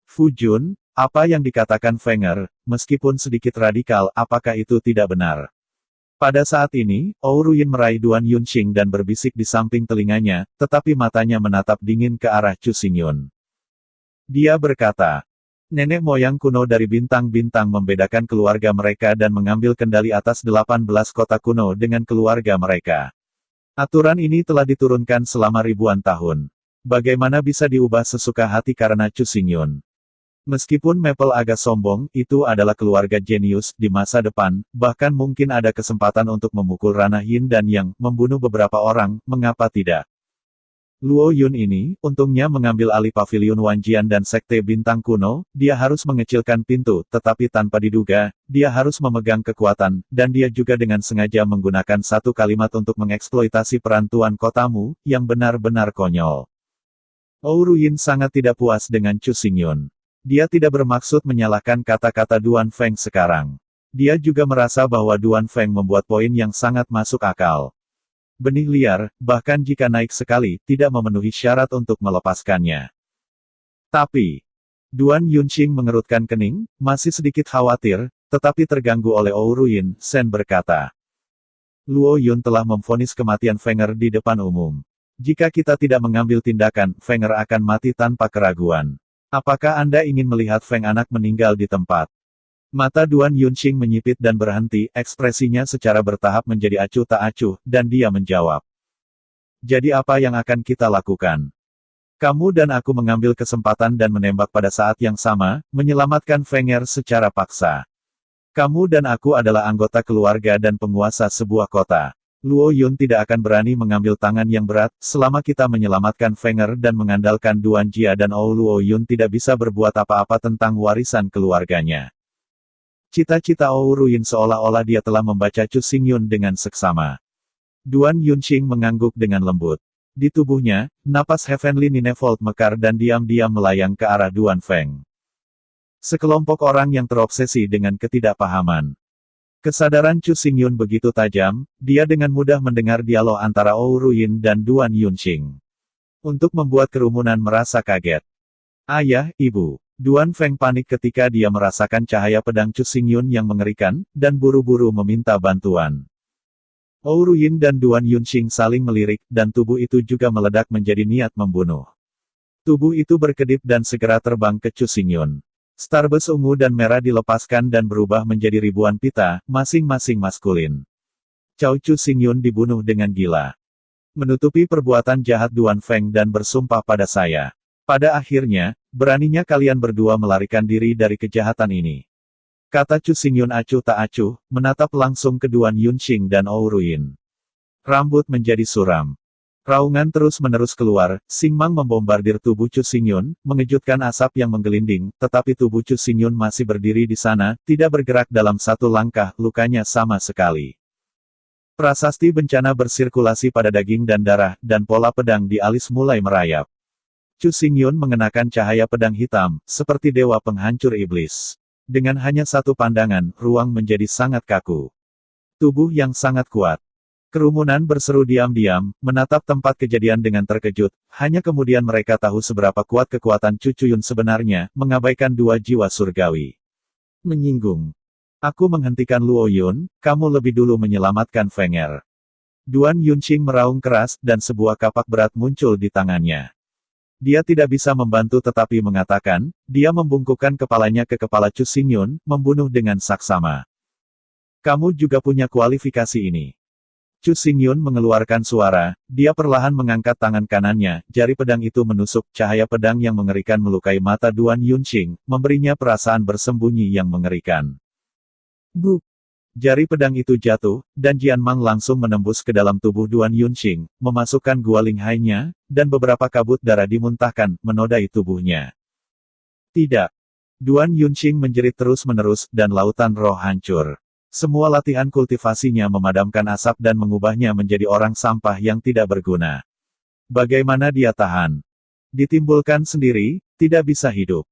Fu Jun, apa yang dikatakan Fenger, meskipun sedikit radikal, apakah itu tidak benar? Pada saat ini, Ouruyin meraih Duan Yunqing dan berbisik di samping telinganya, tetapi matanya menatap dingin ke arah Chu Xingyun. Dia berkata, nenek moyang kuno dari bintang-bintang membedakan keluarga mereka dan mengambil kendali atas 18 kota kuno dengan keluarga mereka. Aturan ini telah diturunkan selama ribuan tahun. Bagaimana bisa diubah sesuka hati karena Chu Xingyun? Meskipun Maple agak sombong, itu adalah keluarga jenius di masa depan, bahkan mungkin ada kesempatan untuk memukul ranah Yin dan Yang, membunuh beberapa orang, mengapa tidak? Luo Yun ini, untungnya mengambil alih Paviliun Wanjian dan Sekte Bintang Kuno, dia harus mengecilkan pintu, tetapi tanpa diduga, dia harus memegang kekuatan, dan dia juga dengan sengaja menggunakan satu kalimat untuk mengeksploitasi perantuan kotamu, yang benar-benar konyol. Ouruyin sangat tidak puas dengan Chu Xingyun. Dia tidak bermaksud menyalahkan kata-kata Duan Feng sekarang. Dia juga merasa bahwa Duan Feng membuat poin yang sangat masuk akal. Benih liar, bahkan jika naik sekali, tidak memenuhi syarat untuk melepaskannya. Tapi, Duan Yunqing mengerutkan kening, masih sedikit khawatir, tetapi terganggu oleh Ouruyin, Sen berkata. Luo Yun telah memvonis kematian Fenger di depan umum. Jika kita tidak mengambil tindakan, Fenger akan mati tanpa keraguan. Apakah Anda ingin melihat Feng anak meninggal di tempat? Mata Duan Yunqing menyipit dan berhenti, ekspresinya secara bertahap menjadi acuh tak acuh, dan dia menjawab. Jadi apa yang akan kita lakukan? Kamu dan aku mengambil kesempatan dan menembak pada saat yang sama, menyelamatkan Fenger secara paksa. Kamu dan aku adalah anggota keluarga dan penguasa sebuah kota. Luo Yun tidak akan berani mengambil tangan yang berat, selama kita menyelamatkan Fenger dan mengandalkan Duan Jia dan Luo Yun tidak bisa berbuat apa-apa tentang warisan keluarganya. Cita-cita Ouruyin seolah-olah dia telah membaca Chu Xingyun dengan seksama. Duan Yunqing mengangguk dengan lembut. Di tubuhnya, napas Heavenly Ninefold mekar dan diam-diam melayang ke arah Duan Feng. Sekelompok orang yang terobsesi dengan ketidakpahaman. Kesadaran Chu Xingyun begitu tajam, dia dengan mudah mendengar dialog antara Ouruyin dan Duan Yunqing. Untuk membuat kerumunan merasa kaget. Ayah, Ibu. Duan Feng panik ketika dia merasakan cahaya pedang Chu Xingyun yang mengerikan, dan buru-buru meminta bantuan. Ouruyin dan Duan Yunxing saling melirik, dan tubuh itu juga meledak menjadi niat membunuh. Tubuh itu berkedip dan segera terbang ke Chu Xingyun. Starbus ungu dan merah dilepaskan dan berubah menjadi ribuan pita, masing-masing maskulin. Cao Chu Xingyun dibunuh dengan gila. Menutupi perbuatan jahat Duan Feng dan bersumpah pada saya. Pada akhirnya, beraninya kalian berdua melarikan diri dari kejahatan ini. Kata Chu Xingyun acuh tak acuh, menatap langsung ke Duan Yunxing dan Ouruyin. Rambut menjadi suram. Raungan terus-menerus keluar, Xing Mang membombardir tubuh Chu Xingyun, mengejutkan asap yang menggelinding, tetapi tubuh Chu Xingyun masih berdiri di sana, tidak bergerak dalam satu langkah, lukanya sama sekali. Prasasti bencana bersirkulasi pada daging dan darah, dan pola pedang di alis mulai merayap. Chu Xingyun mengenakan cahaya pedang hitam, seperti dewa penghancur iblis. Dengan hanya satu pandangan, ruang menjadi sangat kaku. Tubuh yang sangat kuat. Kerumunan berseru diam-diam, menatap tempat kejadian dengan terkejut, hanya kemudian mereka tahu seberapa kuat kekuatan Chu Cuyun sebenarnya, mengabaikan dua jiwa surgawi. Menyinggung. Aku menghentikan Luo Yun, kamu lebih dulu menyelamatkan Feng Er. Duan Yunxing meraung keras, dan sebuah kapak berat muncul di tangannya. Dia tidak bisa membantu tetapi mengatakan, dia membungkukkan kepalanya ke kepala Chu Xingyun, membunuh dengan saksama. Kamu juga punya kualifikasi ini. Chu Xingyun mengeluarkan suara, dia perlahan mengangkat tangan kanannya, jari pedang itu menusuk, cahaya pedang yang mengerikan melukai mata Duan Yunxing, memberinya perasaan bersembunyi yang mengerikan. Bu! Jari pedang itu jatuh, dan Jian Mang langsung menembus ke dalam tubuh Duan Yunxing, memasukkan gualing hai-nya, dan beberapa kabut darah dimuntahkan, menodai tubuhnya. Tidak. Duan Yunxing menjerit terus-menerus, dan lautan roh hancur. Semua latihan kultivasinya memadamkan asap dan mengubahnya menjadi orang sampah yang tidak berguna. Bagaimana dia tahan? Ditimbulkan sendiri, tidak bisa hidup.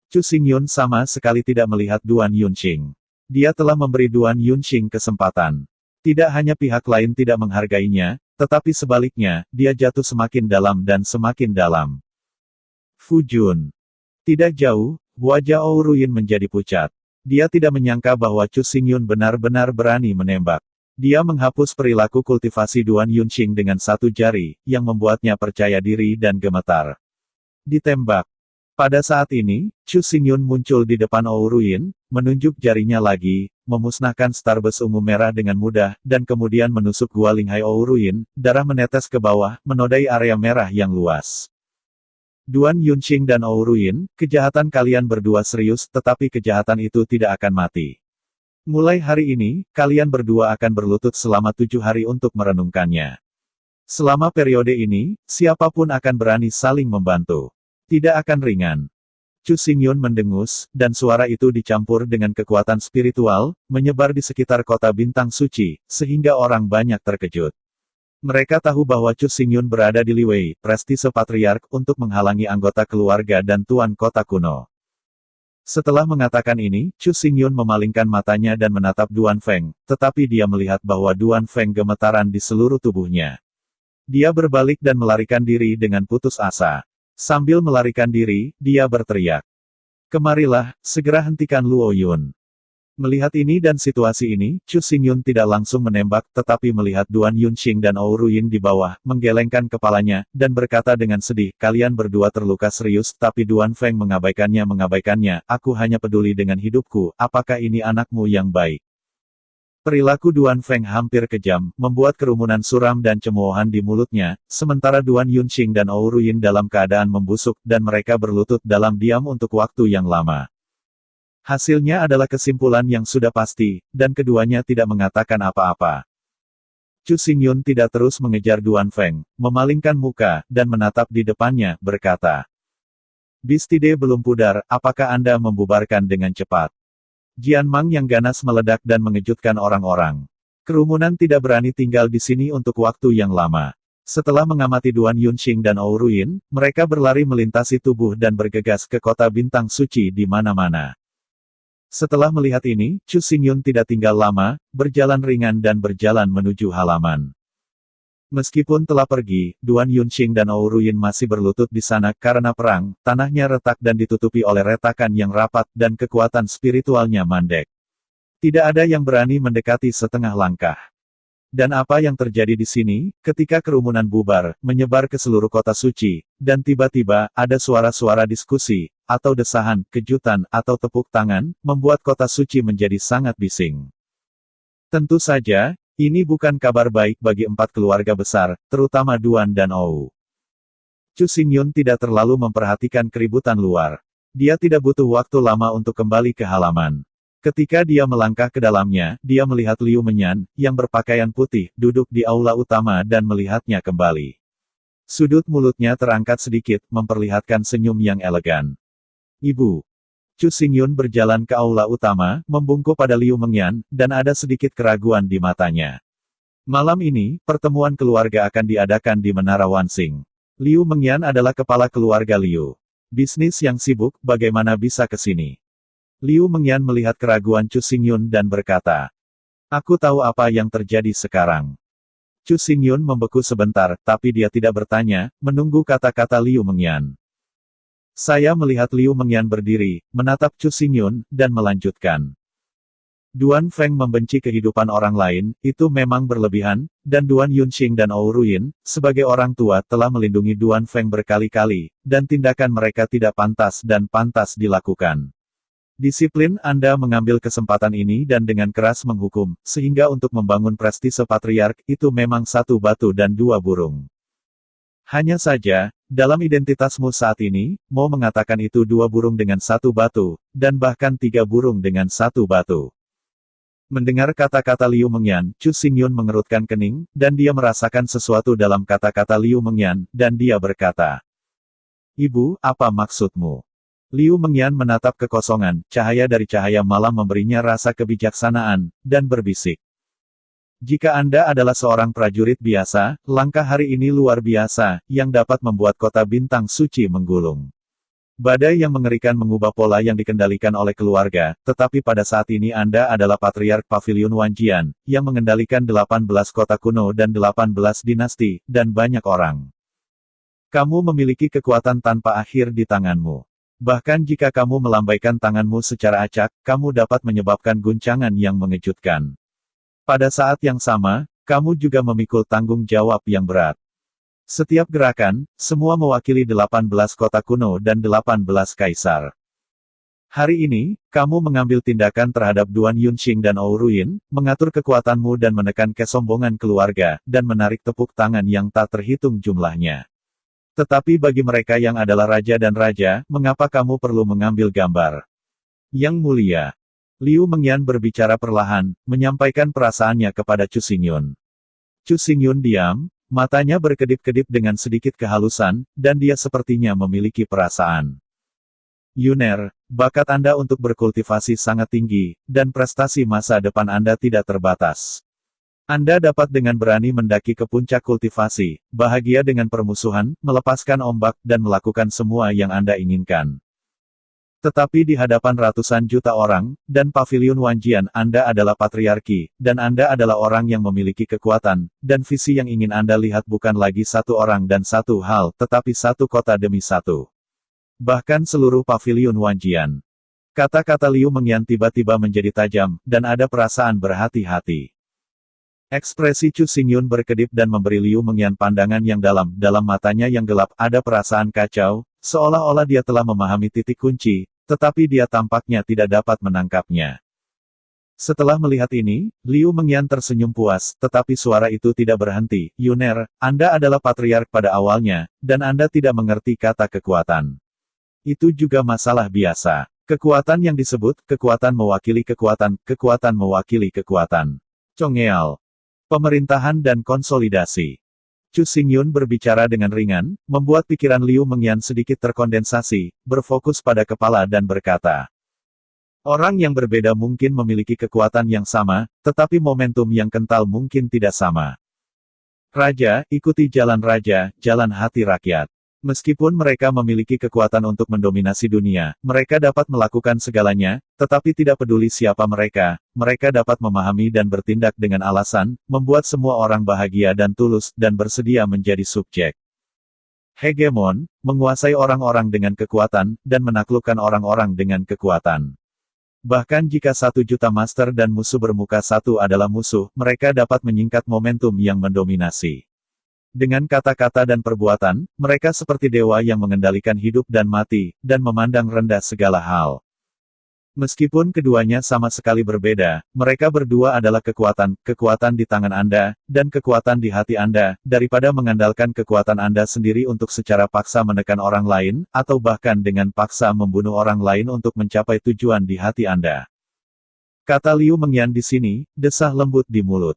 Chu Xingyun sama sekali tidak melihat Duan Yunxing. Dia telah memberi Duan Yunxing kesempatan. Tidak hanya pihak lain tidak menghargainya, tetapi sebaliknya, dia jatuh semakin dalam dan semakin dalam. Fu Jun. Tidak jauh, wajah Ouruyin menjadi pucat. Dia tidak menyangka bahwa Chu Xingyun benar-benar berani menembak. Dia menghapus perilaku kultivasi Duan Yunxing dengan satu jari, yang membuatnya percaya diri dan gemetar. Ditembak. Pada saat ini, Chu Xingyun muncul di depan Ouruyin, menunjuk jarinya lagi, memusnahkan Starbus ungu merah dengan mudah, dan kemudian menusuk gualing hai Ouruyin, darah menetes ke bawah, menodai area merah yang luas. Duan Yunxing dan Ouruyin, kejahatan kalian berdua serius, tetapi kejahatan itu tidak akan mati. Mulai hari ini, kalian berdua akan berlutut selama 7 hari untuk merenungkannya. Selama periode ini, siapapun akan berani saling membantu. Tidak akan ringan. Chu Xingyun mendengus, dan suara itu dicampur dengan kekuatan spiritual, menyebar di sekitar kota bintang suci, sehingga orang banyak terkejut. Mereka tahu bahwa Chu Xingyun berada di Liwei, prestise patriark, untuk menghalangi anggota keluarga dan tuan kota kuno. Setelah mengatakan ini, Chu Xingyun memalingkan matanya dan menatap Duan Feng, tetapi dia melihat bahwa Duan Feng gemetaran di seluruh tubuhnya. Dia berbalik dan melarikan diri dengan putus asa. Sambil melarikan diri, dia berteriak. Kemarilah, segera hentikan Luo Yun. Melihat ini dan situasi ini, Chu Xingyun tidak langsung menembak, tetapi melihat Duan Yunxing dan Ouruyin di bawah, menggelengkan kepalanya, dan berkata dengan sedih, kalian berdua terluka serius, tapi Duan Feng mengabaikannya, aku hanya peduli dengan hidupku, apakah ini anakmu yang baik? Perilaku Duan Feng hampir kejam, membuat kerumunan suram dan cemoohan di mulutnya, sementara Duan Yunxing dan Ouruyin dalam keadaan membusuk, dan mereka berlutut dalam diam untuk waktu yang lama. Hasilnya adalah kesimpulan yang sudah pasti, dan keduanya tidak mengatakan apa-apa. Chu Xingyun tidak terus mengejar Duan Feng, memalingkan muka, dan menatap di depannya, berkata. Bistide belum pudar, apakah Anda membubarkan dengan cepat? Jian Mang yang ganas meledak dan mengejutkan orang-orang. Kerumunan tidak berani tinggal di sini untuk waktu yang lama. Setelah mengamati Duan Yunxing dan Ouruyin, mereka berlari melintasi tubuh dan bergegas ke kota bintang suci di mana-mana. Setelah melihat ini, Chu Xingyun tidak tinggal lama, berjalan ringan dan berjalan menuju halaman. Meskipun telah pergi, Duan Yunxing dan Ouruyin masih berlutut di sana karena perang, tanahnya retak dan ditutupi oleh retakan yang rapat dan kekuatan spiritualnya mandek. Tidak ada yang berani mendekati setengah langkah. Dan apa yang terjadi di sini, ketika kerumunan bubar, menyebar ke seluruh kota suci, dan tiba-tiba, ada suara-suara diskusi, atau desahan, kejutan, atau tepuk tangan, membuat kota suci menjadi sangat bising. Tentu saja, ini bukan kabar baik bagi 4 keluarga besar, terutama Duan dan Ou. Chu Xingyun tidak terlalu memperhatikan keributan luar. Dia tidak butuh waktu lama untuk kembali ke halaman. Ketika dia melangkah ke dalamnya, dia melihat Liu Menyan, yang berpakaian putih, duduk di aula utama dan melihatnya kembali. Sudut mulutnya terangkat sedikit, memperlihatkan senyum yang elegan. Ibu. Chu Xingyun berjalan ke aula utama, membungkuk pada Liu Menyan, dan ada sedikit keraguan di matanya. Malam ini, pertemuan keluarga akan diadakan di Menara Wansing. Liu Menyan adalah kepala keluarga Liu. Bisnis yang sibuk, bagaimana bisa ke sini? Liu Menyan melihat keraguan Chu Xingyun dan berkata, "Aku tahu apa yang terjadi sekarang." Chu Xingyun membeku sebentar, tapi dia tidak bertanya, menunggu kata-kata Liu Menyan. Saya melihat Liu Menyan berdiri, menatap Chu Xingyun, dan melanjutkan. Duan Feng membenci kehidupan orang lain, itu memang berlebihan, dan Duan Yunxing dan Ou Ruyin, sebagai orang tua telah melindungi Duan Feng berkali-kali, dan tindakan mereka tidak pantas dan pantas dilakukan. Disiplin Anda mengambil kesempatan ini dan dengan keras menghukum, sehingga untuk membangun prestise patriark, itu memang satu batu dan dua burung. Hanya saja, dalam identitasmu saat ini, mau mengatakan itu dua burung dengan satu batu, dan bahkan tiga burung dengan satu batu. Mendengar kata-kata Liu Menyan, Chu Xingyun mengerutkan kening, dan dia merasakan sesuatu dalam kata-kata Liu Menyan, dan dia berkata, "Ibu, apa maksudmu?" Liu Menyan menatap kekosongan, cahaya dari cahaya malam memberinya rasa kebijaksanaan, dan berbisik. Jika Anda adalah seorang prajurit biasa, langkah hari ini luar biasa, yang dapat membuat kota bintang suci menggulung. Badai yang mengerikan mengubah pola yang dikendalikan oleh keluarga, tetapi pada saat ini Anda adalah Patriark Pavilion Wanjian, yang mengendalikan 18 kota kuno dan 18 dinasti, dan banyak orang. Kamu memiliki kekuatan tanpa akhir di tanganmu. Bahkan jika kamu melambaikan tanganmu secara acak, kamu dapat menyebabkan guncangan yang mengejutkan. Pada saat yang sama, kamu juga memikul tanggung jawab yang berat. Setiap gerakan, semua mewakili 18 kota kuno dan 18 kaisar. Hari ini, kamu mengambil tindakan terhadap Duan Yunxing dan Ou Ruyin, mengatur kekuatanmu dan menekan kesombongan keluarga, dan menarik tepuk tangan yang tak terhitung jumlahnya. Tetapi bagi mereka yang adalah raja dan raja, mengapa kamu perlu mengambil gambar? Yang mulia. Liu Menyan berbicara perlahan, menyampaikan perasaannya kepada Chu Xingyun. Chu Xingyun diam, matanya berkedip-kedip dengan sedikit kehalusan, dan dia sepertinya memiliki perasaan. Yuner, bakat Anda untuk berkultivasi sangat tinggi, dan prestasi masa depan Anda tidak terbatas. Anda dapat dengan berani mendaki ke puncak kultivasi, bahagia dengan permusuhan, melepaskan ombak, dan melakukan semua yang Anda inginkan. Tetapi di hadapan ratusan juta orang, dan Pavilion Wanjian, Anda adalah patriarki, dan Anda adalah orang yang memiliki kekuatan, dan visi yang ingin Anda lihat bukan lagi satu orang dan satu hal, tetapi satu kota demi satu. Bahkan seluruh Pavilion Wanjian. Kata-kata Liu Menyan tiba-tiba menjadi tajam, dan ada perasaan berhati-hati. Ekspresi Chu Xingyun berkedip dan memberi Liu Menyan pandangan yang dalam matanya yang gelap, ada perasaan kacau, seolah-olah dia telah memahami titik kunci, tetapi dia tampaknya tidak dapat menangkapnya. Setelah melihat ini, Liu Menyan tersenyum puas, tetapi suara itu tidak berhenti. Yuner, Anda adalah patriark pada awalnya, dan Anda tidak mengerti kata kekuatan. Itu juga masalah biasa. Kekuatan yang disebut, kekuatan mewakili kekuatan, kekuatan mewakili kekuatan. Congeal. Pemerintahan dan konsolidasi. Chu Xingyun berbicara dengan ringan, membuat pikiran Liu Menyan sedikit terkondensasi, berfokus pada kepala dan berkata, orang yang berbeda mungkin memiliki kekuatan yang sama, tetapi momentum yang kental mungkin tidak sama. Raja, ikuti jalan raja, jalan hati rakyat. Meskipun mereka memiliki kekuatan untuk mendominasi dunia, mereka dapat melakukan segalanya, tetapi tidak peduli siapa mereka dapat memahami dan bertindak dengan alasan, membuat semua orang bahagia dan tulus, dan bersedia menjadi subjek. Hegemon, menguasai orang-orang dengan kekuatan, dan menaklukkan orang-orang dengan kekuatan. Bahkan jika 1 juta master dan musuh bermuka satu adalah musuh, mereka dapat menyingkat momentum yang mendominasi. Dengan kata-kata dan perbuatan, mereka seperti dewa yang mengendalikan hidup dan mati, dan memandang rendah segala hal. Meskipun keduanya sama sekali berbeda, mereka berdua adalah kekuatan di tangan Anda, dan kekuatan di hati Anda, daripada mengandalkan kekuatan Anda sendiri untuk secara paksa menekan orang lain, atau bahkan dengan paksa membunuh orang lain untuk mencapai tujuan di hati Anda. Kata Liu Mengyan di sini, desah lembut di mulut.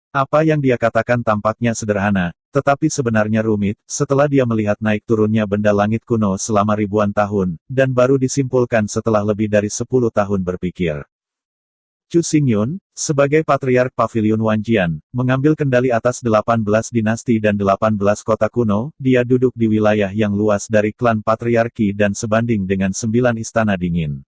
Apa yang dia katakan tampaknya sederhana, tetapi sebenarnya rumit, setelah dia melihat naik turunnya benda langit kuno selama ribuan tahun, dan baru disimpulkan setelah lebih dari 10 tahun berpikir. Chu Xingyun, sebagai Patriark Pavilion Wanjian, mengambil kendali atas 18 dinasti dan 18 kota kuno, dia duduk di wilayah yang luas dari klan patriarki dan sebanding dengan 9 istana dingin.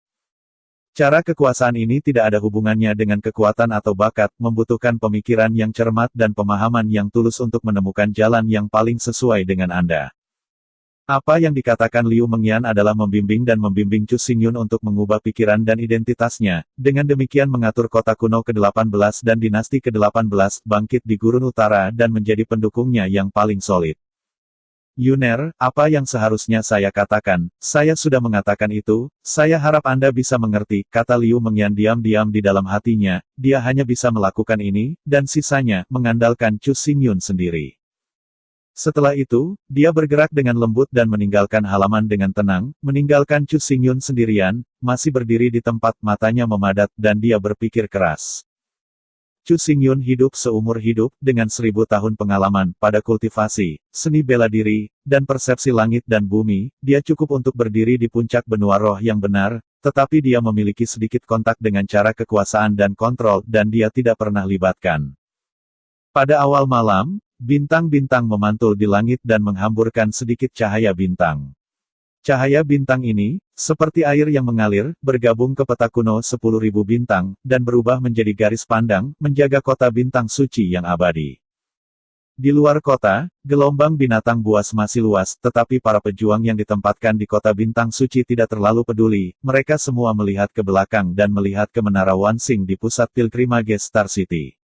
Cara kekuasaan ini tidak ada hubungannya dengan kekuatan atau bakat, membutuhkan pemikiran yang cermat dan pemahaman yang tulus untuk menemukan jalan yang paling sesuai dengan Anda. Apa yang dikatakan Liu Mengyan adalah membimbing Chu Xingyun untuk mengubah pikiran dan identitasnya, dengan demikian mengatur kota kuno ke-18 dan dinasti ke-18 bangkit di gurun utara dan menjadi pendukungnya yang paling solid. Yuner, apa yang seharusnya saya katakan, saya sudah mengatakan itu, saya harap Anda bisa mengerti, kata Liu Mengyan diam-diam di dalam hatinya, dia hanya bisa melakukan ini, dan sisanya, mengandalkan Chu Xingyun sendiri. Setelah itu, dia bergerak dengan lembut dan meninggalkan halaman dengan tenang, meninggalkan Chu Xingyun sendirian, masih berdiri di tempat, matanya memadat, dan dia berpikir keras. Chu Xingyun hidup seumur hidup, dengan 1000 tahun pengalaman, pada kultivasi, seni bela diri, dan persepsi langit dan bumi, dia cukup untuk berdiri di puncak benua roh yang benar, tetapi dia memiliki sedikit kontak dengan cara kekuasaan dan kontrol, dan dia tidak pernah libatkan. Pada awal malam, bintang-bintang memantul di langit dan menghamburkan sedikit cahaya bintang. Cahaya bintang ini, seperti air yang mengalir, bergabung ke peta kuno 10.000 bintang, dan berubah menjadi garis pandang, menjaga kota bintang suci yang abadi. Di luar kota, gelombang binatang buas masih luas, tetapi para pejuang yang ditempatkan di kota bintang suci tidak terlalu peduli, mereka semua melihat ke belakang dan melihat ke Menara Wansing di pusat Pilgrimage Star City.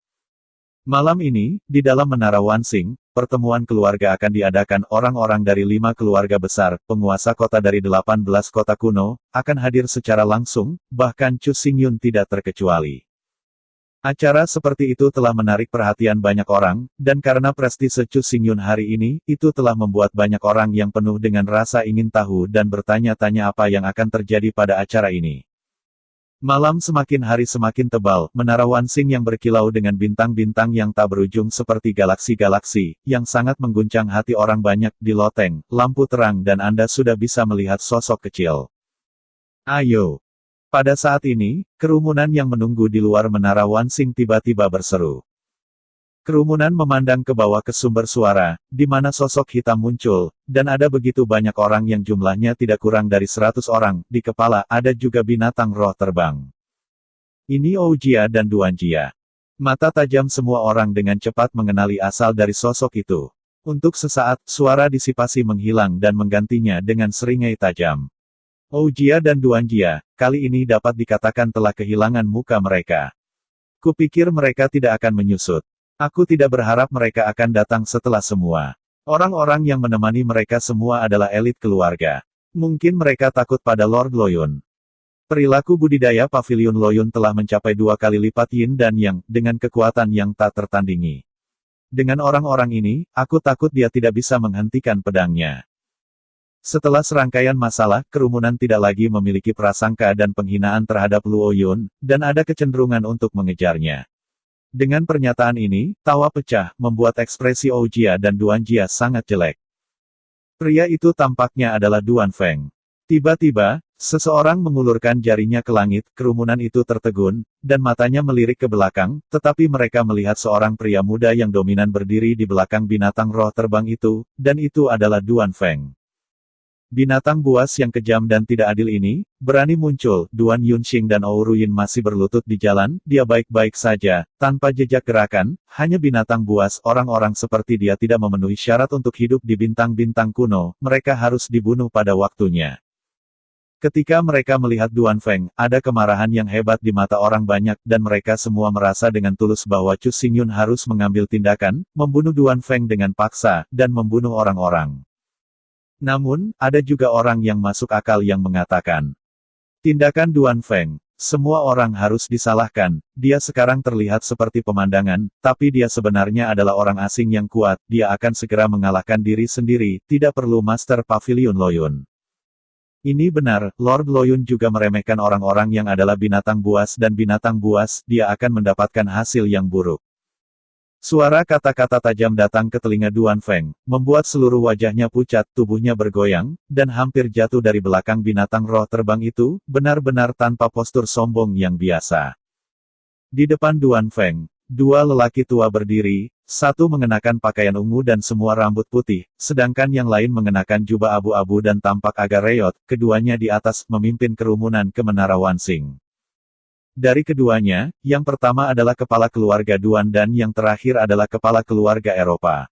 Malam ini, di dalam Menara Wansing, pertemuan keluarga akan diadakan orang-orang dari 5 keluarga besar, penguasa kota dari 18 kota kuno, akan hadir secara langsung, bahkan Chu Xingyun tidak terkecuali. Acara seperti itu telah menarik perhatian banyak orang, dan karena prestise Chu Xingyun hari ini, itu telah membuat banyak orang yang penuh dengan rasa ingin tahu dan bertanya-tanya apa yang akan terjadi pada acara ini. Malam semakin hari semakin tebal, Menara Wansing yang berkilau dengan bintang-bintang yang tak berujung seperti galaksi-galaksi, yang sangat mengguncang hati orang banyak, di loteng, lampu terang dan Anda sudah bisa melihat sosok kecil. Ayo! Pada saat ini, kerumunan yang menunggu di luar Menara Wansing tiba-tiba berseru. Kerumunan memandang ke bawah ke sumber suara, di mana sosok hitam muncul, dan ada begitu banyak orang yang jumlahnya tidak kurang dari 100 orang, di kepala ada juga binatang roh terbang. Ini Oujia dan Duanjia. Mata tajam semua orang dengan cepat mengenali asal dari sosok itu. Untuk sesaat, suara disipasi menghilang dan menggantinya dengan seringai tajam. Oujia dan Duanjia, kali ini dapat dikatakan telah kehilangan muka mereka. Kupikir mereka tidak akan menyusut. Aku tidak berharap mereka akan datang setelah semua. Orang-orang yang menemani mereka semua adalah elit keluarga. Mungkin mereka takut pada Lord Loyun. Perilaku budidaya Pavilion Loyun telah mencapai 2 kali lipat Yin dan Yang, dengan kekuatan yang tak tertandingi. Dengan orang-orang ini, aku takut dia tidak bisa menghentikan pedangnya. Setelah serangkaian masalah, kerumunan tidak lagi memiliki prasangka dan penghinaan terhadap Luo Yun, dan ada kecenderungan untuk mengejarnya. Dengan pernyataan ini, tawa pecah, membuat ekspresi Oujia dan Duanjia sangat jelek. Pria itu tampaknya adalah Duan Feng. Tiba-tiba, seseorang mengulurkan jarinya ke langit, kerumunan itu tertegun, dan matanya melirik ke belakang, tetapi mereka melihat seorang pria muda yang dominan berdiri di belakang binatang roh terbang itu, dan itu adalah Duan Feng. Binatang buas yang kejam dan tidak adil ini, berani muncul, Duan Yunxing dan Ouruyin masih berlutut di jalan, dia baik-baik saja, tanpa jejak gerakan, hanya binatang buas, orang-orang seperti dia tidak memenuhi syarat untuk hidup di bintang-bintang kuno, mereka harus dibunuh pada waktunya. Ketika mereka melihat Duan Feng, ada kemarahan yang hebat di mata orang banyak dan mereka semua merasa dengan tulus bahwa Chu Xingyun harus mengambil tindakan, membunuh Duan Feng dengan paksa, dan membunuh orang-orang. Namun, ada juga orang yang masuk akal yang mengatakan, tindakan Duan Feng, semua orang harus disalahkan, dia sekarang terlihat seperti pemandangan, tapi dia sebenarnya adalah orang asing yang kuat, dia akan segera mengalahkan diri sendiri, tidak perlu Master Pavilion Loyun. Ini benar, Lord Loyun juga meremehkan orang-orang yang adalah binatang buas dan binatang buas, dia akan mendapatkan hasil yang buruk. Suara kata-kata tajam datang ke telinga Duan Feng, membuat seluruh wajahnya pucat, tubuhnya bergoyang, dan hampir jatuh dari belakang binatang roh terbang itu, benar-benar tanpa postur sombong yang biasa. Di depan Duan Feng, dua lelaki tua berdiri, satu mengenakan pakaian ungu dan semua rambut putih, sedangkan yang lain mengenakan jubah abu-abu dan tampak agak reot, keduanya di atas memimpin kerumunan ke Menara Wansing. Dari keduanya, yang pertama adalah kepala keluarga Duan dan yang terakhir adalah kepala keluarga Eropa.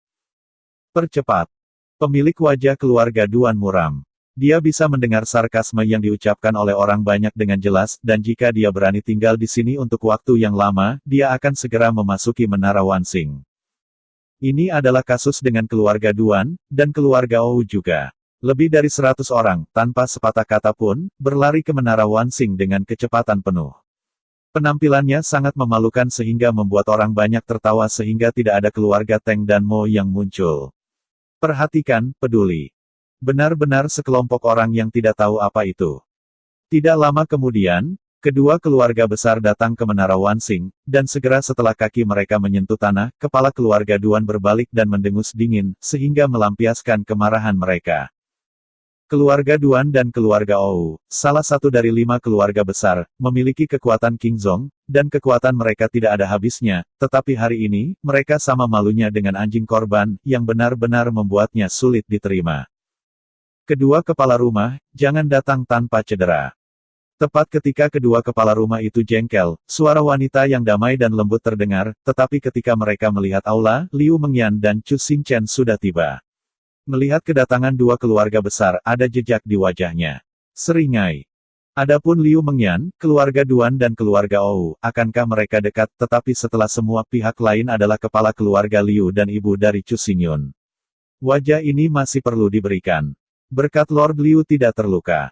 Percepat. Pemilik wajah keluarga Duan muram. Dia bisa mendengar sarkasme yang diucapkan oleh orang banyak dengan jelas, dan jika dia berani tinggal di sini untuk waktu yang lama, dia akan segera memasuki Menara Wansing. Ini adalah kasus dengan keluarga Duan, dan keluarga Ou juga. Lebih dari 100 orang, tanpa sepatah kata pun, berlari ke Menara Wansing dengan kecepatan penuh. Penampilannya sangat memalukan sehingga membuat orang banyak tertawa sehingga tidak ada keluarga Teng dan Mo yang muncul. Perhatikan, peduli. Benar-benar sekelompok orang yang tidak tahu apa itu. Tidak lama kemudian, kedua keluarga besar datang ke Menara Wansing, dan segera setelah kaki mereka menyentuh tanah, kepala keluarga Duan berbalik dan mendengus dingin, sehingga melampiaskan kemarahan mereka. Keluarga Duan dan keluarga Ou, salah satu dari 5 keluarga besar, memiliki kekuatan Qingzong, dan kekuatan mereka tidak ada habisnya, tetapi hari ini, mereka sama malunya dengan anjing korban, yang benar-benar membuatnya sulit diterima. Kedua kepala rumah, jangan datang tanpa cedera. Tepat ketika kedua kepala rumah itu jengkel, suara wanita yang damai dan lembut terdengar, tetapi ketika mereka melihat aula, Liu Mengyan dan Chu Xingchen sudah tiba. Melihat kedatangan dua keluarga besar, ada jejak di wajahnya. Seringai. Adapun Liu Mengyan, keluarga Duan dan keluarga Ou, akankah mereka dekat, tetapi setelah semua pihak lain adalah kepala keluarga Liu dan ibu dari Chu Xingyun. Wajah ini masih perlu diberikan. Berkat Lord Liu tidak terluka.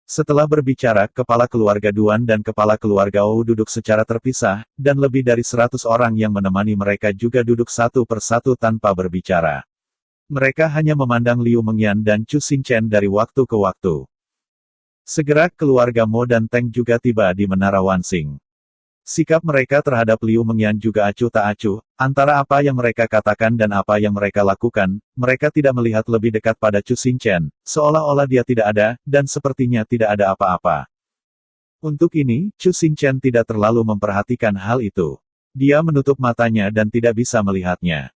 Setelah berbicara, kepala keluarga Duan dan kepala keluarga Ou duduk secara terpisah, dan lebih dari 100 orang yang menemani mereka juga duduk satu persatu tanpa berbicara. Mereka hanya memandang Liu Mengyan dan Chu Xingchen dari waktu ke waktu. Segera keluarga Mo dan Teng juga tiba di Menara Wansing. Sikap mereka terhadap Liu Mengyan juga acuh tak acuh, antara apa yang mereka katakan dan apa yang mereka lakukan, mereka tidak melihat lebih dekat pada Chu Xingchen, seolah-olah dia tidak ada, dan sepertinya tidak ada apa-apa. Untuk ini, Chu Xingchen tidak terlalu memperhatikan hal itu. Dia menutup matanya dan tidak bisa melihatnya.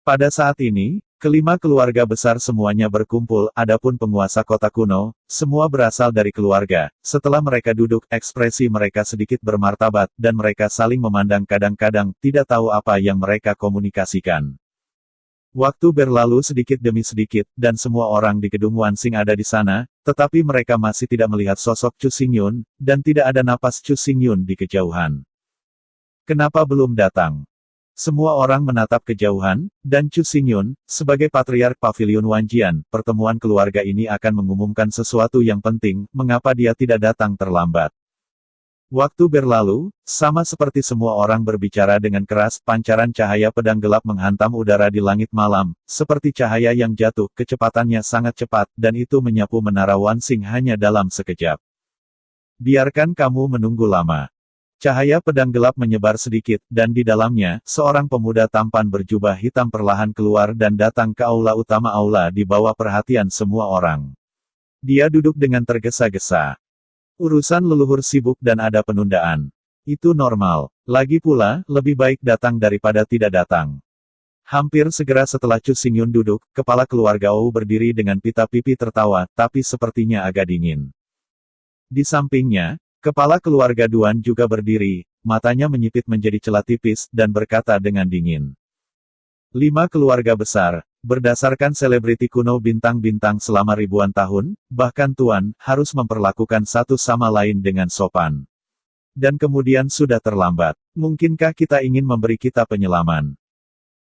Pada saat ini, kelima keluarga besar semuanya berkumpul, adapun penguasa kota kuno, semua berasal dari keluarga. Setelah mereka duduk, ekspresi mereka sedikit bermartabat, dan mereka saling memandang kadang-kadang, tidak tahu apa yang mereka komunikasikan. Waktu berlalu sedikit demi sedikit, dan semua orang di gedung Wansing ada di sana, tetapi mereka masih tidak melihat sosok Chu Xingyun, dan tidak ada napas Chu Xingyun di kejauhan. Kenapa belum datang? Semua orang menatap kejauhan, dan Chu Xingyun, sebagai Patriark Pavilion Wanjian, pertemuan keluarga ini akan mengumumkan sesuatu yang penting, mengapa dia tidak datang terlambat. Waktu berlalu, sama seperti semua orang berbicara dengan keras, pancaran cahaya pedang gelap menghantam udara di langit malam, seperti cahaya yang jatuh, kecepatannya sangat cepat, dan itu menyapu Menara Wansing hanya dalam sekejap. Biarkan kamu menunggu lama. Cahaya pedang gelap menyebar sedikit, dan di dalamnya, seorang pemuda tampan berjubah hitam perlahan keluar dan datang ke aula utama aula di bawah perhatian semua orang. Dia duduk dengan tergesa-gesa. Urusan leluhur sibuk dan ada penundaan. Itu normal. Lagi pula, lebih baik datang daripada tidak datang. Hampir segera setelah Chu Xingyun duduk, kepala keluarga Ou berdiri dengan pita pipi tertawa, tapi sepertinya agak dingin. Di sampingnya, kepala keluarga Duan juga berdiri, matanya menyipit menjadi celah tipis, dan berkata dengan dingin. 5 keluarga besar, Berdasarkan selebriti kuno bintang-bintang selama ribuan tahun, bahkan Tuan, harus memperlakukan satu sama lain dengan sopan. Dan kemudian sudah terlambat. Mungkinkah kita ingin memberi kita penyelaman?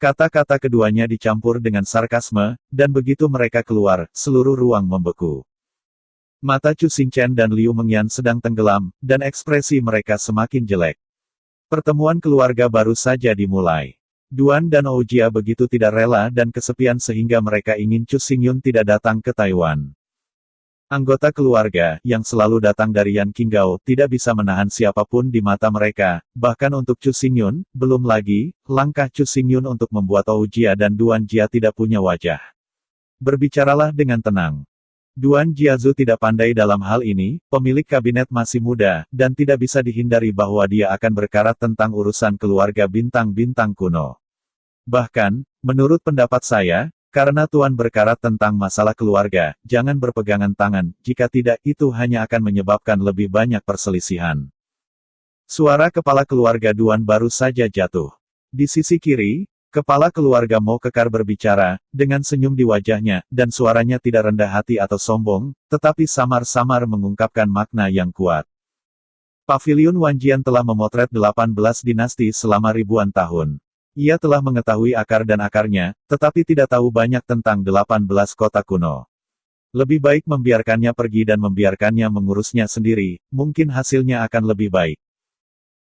Kata-kata keduanya dicampur dengan sarkasme, dan begitu mereka keluar, seluruh ruang membeku. Mata Chu Xingchen dan Liu Mengyan sedang tenggelam, dan ekspresi mereka semakin jelek. Pertemuan keluarga baru saja dimulai. Duan dan Oujia begitu tidak rela dan kesepian sehingga mereka ingin Chu Xingyun tidak datang ke Taiwan. Anggota keluarga, yang selalu datang dari Yan Qinggao, tidak bisa menahan siapapun di mata mereka, bahkan untuk Chu Xingyun, belum lagi, langkah Chu Xingyun untuk membuat Oujia dan Duan Jia tidak punya wajah. Berbicaralah dengan tenang. Duan Jiazu tidak pandai dalam hal ini, pemilik kabinet masih muda, dan tidak bisa dihindari bahwa dia akan berkarat tentang urusan keluarga bintang-bintang kuno. Bahkan, menurut pendapat saya, karena Tuan berkarat tentang masalah keluarga, jangan berpegangan tangan, jika tidak itu hanya akan menyebabkan lebih banyak perselisihan. Suara kepala keluarga Duan baru saja jatuh. Di sisi kiri, kepala keluarga Mo Kekar berbicara, dengan senyum di wajahnya, dan suaranya tidak rendah hati atau sombong, tetapi samar-samar mengungkapkan makna yang kuat. Paviliun Wanjian telah memotret 18 dinasti selama ribuan tahun. Ia telah mengetahui akar dan akarnya, tetapi tidak tahu banyak tentang 18 kota kuno. Lebih baik membiarkannya pergi dan membiarkannya mengurusnya sendiri, mungkin hasilnya akan lebih baik.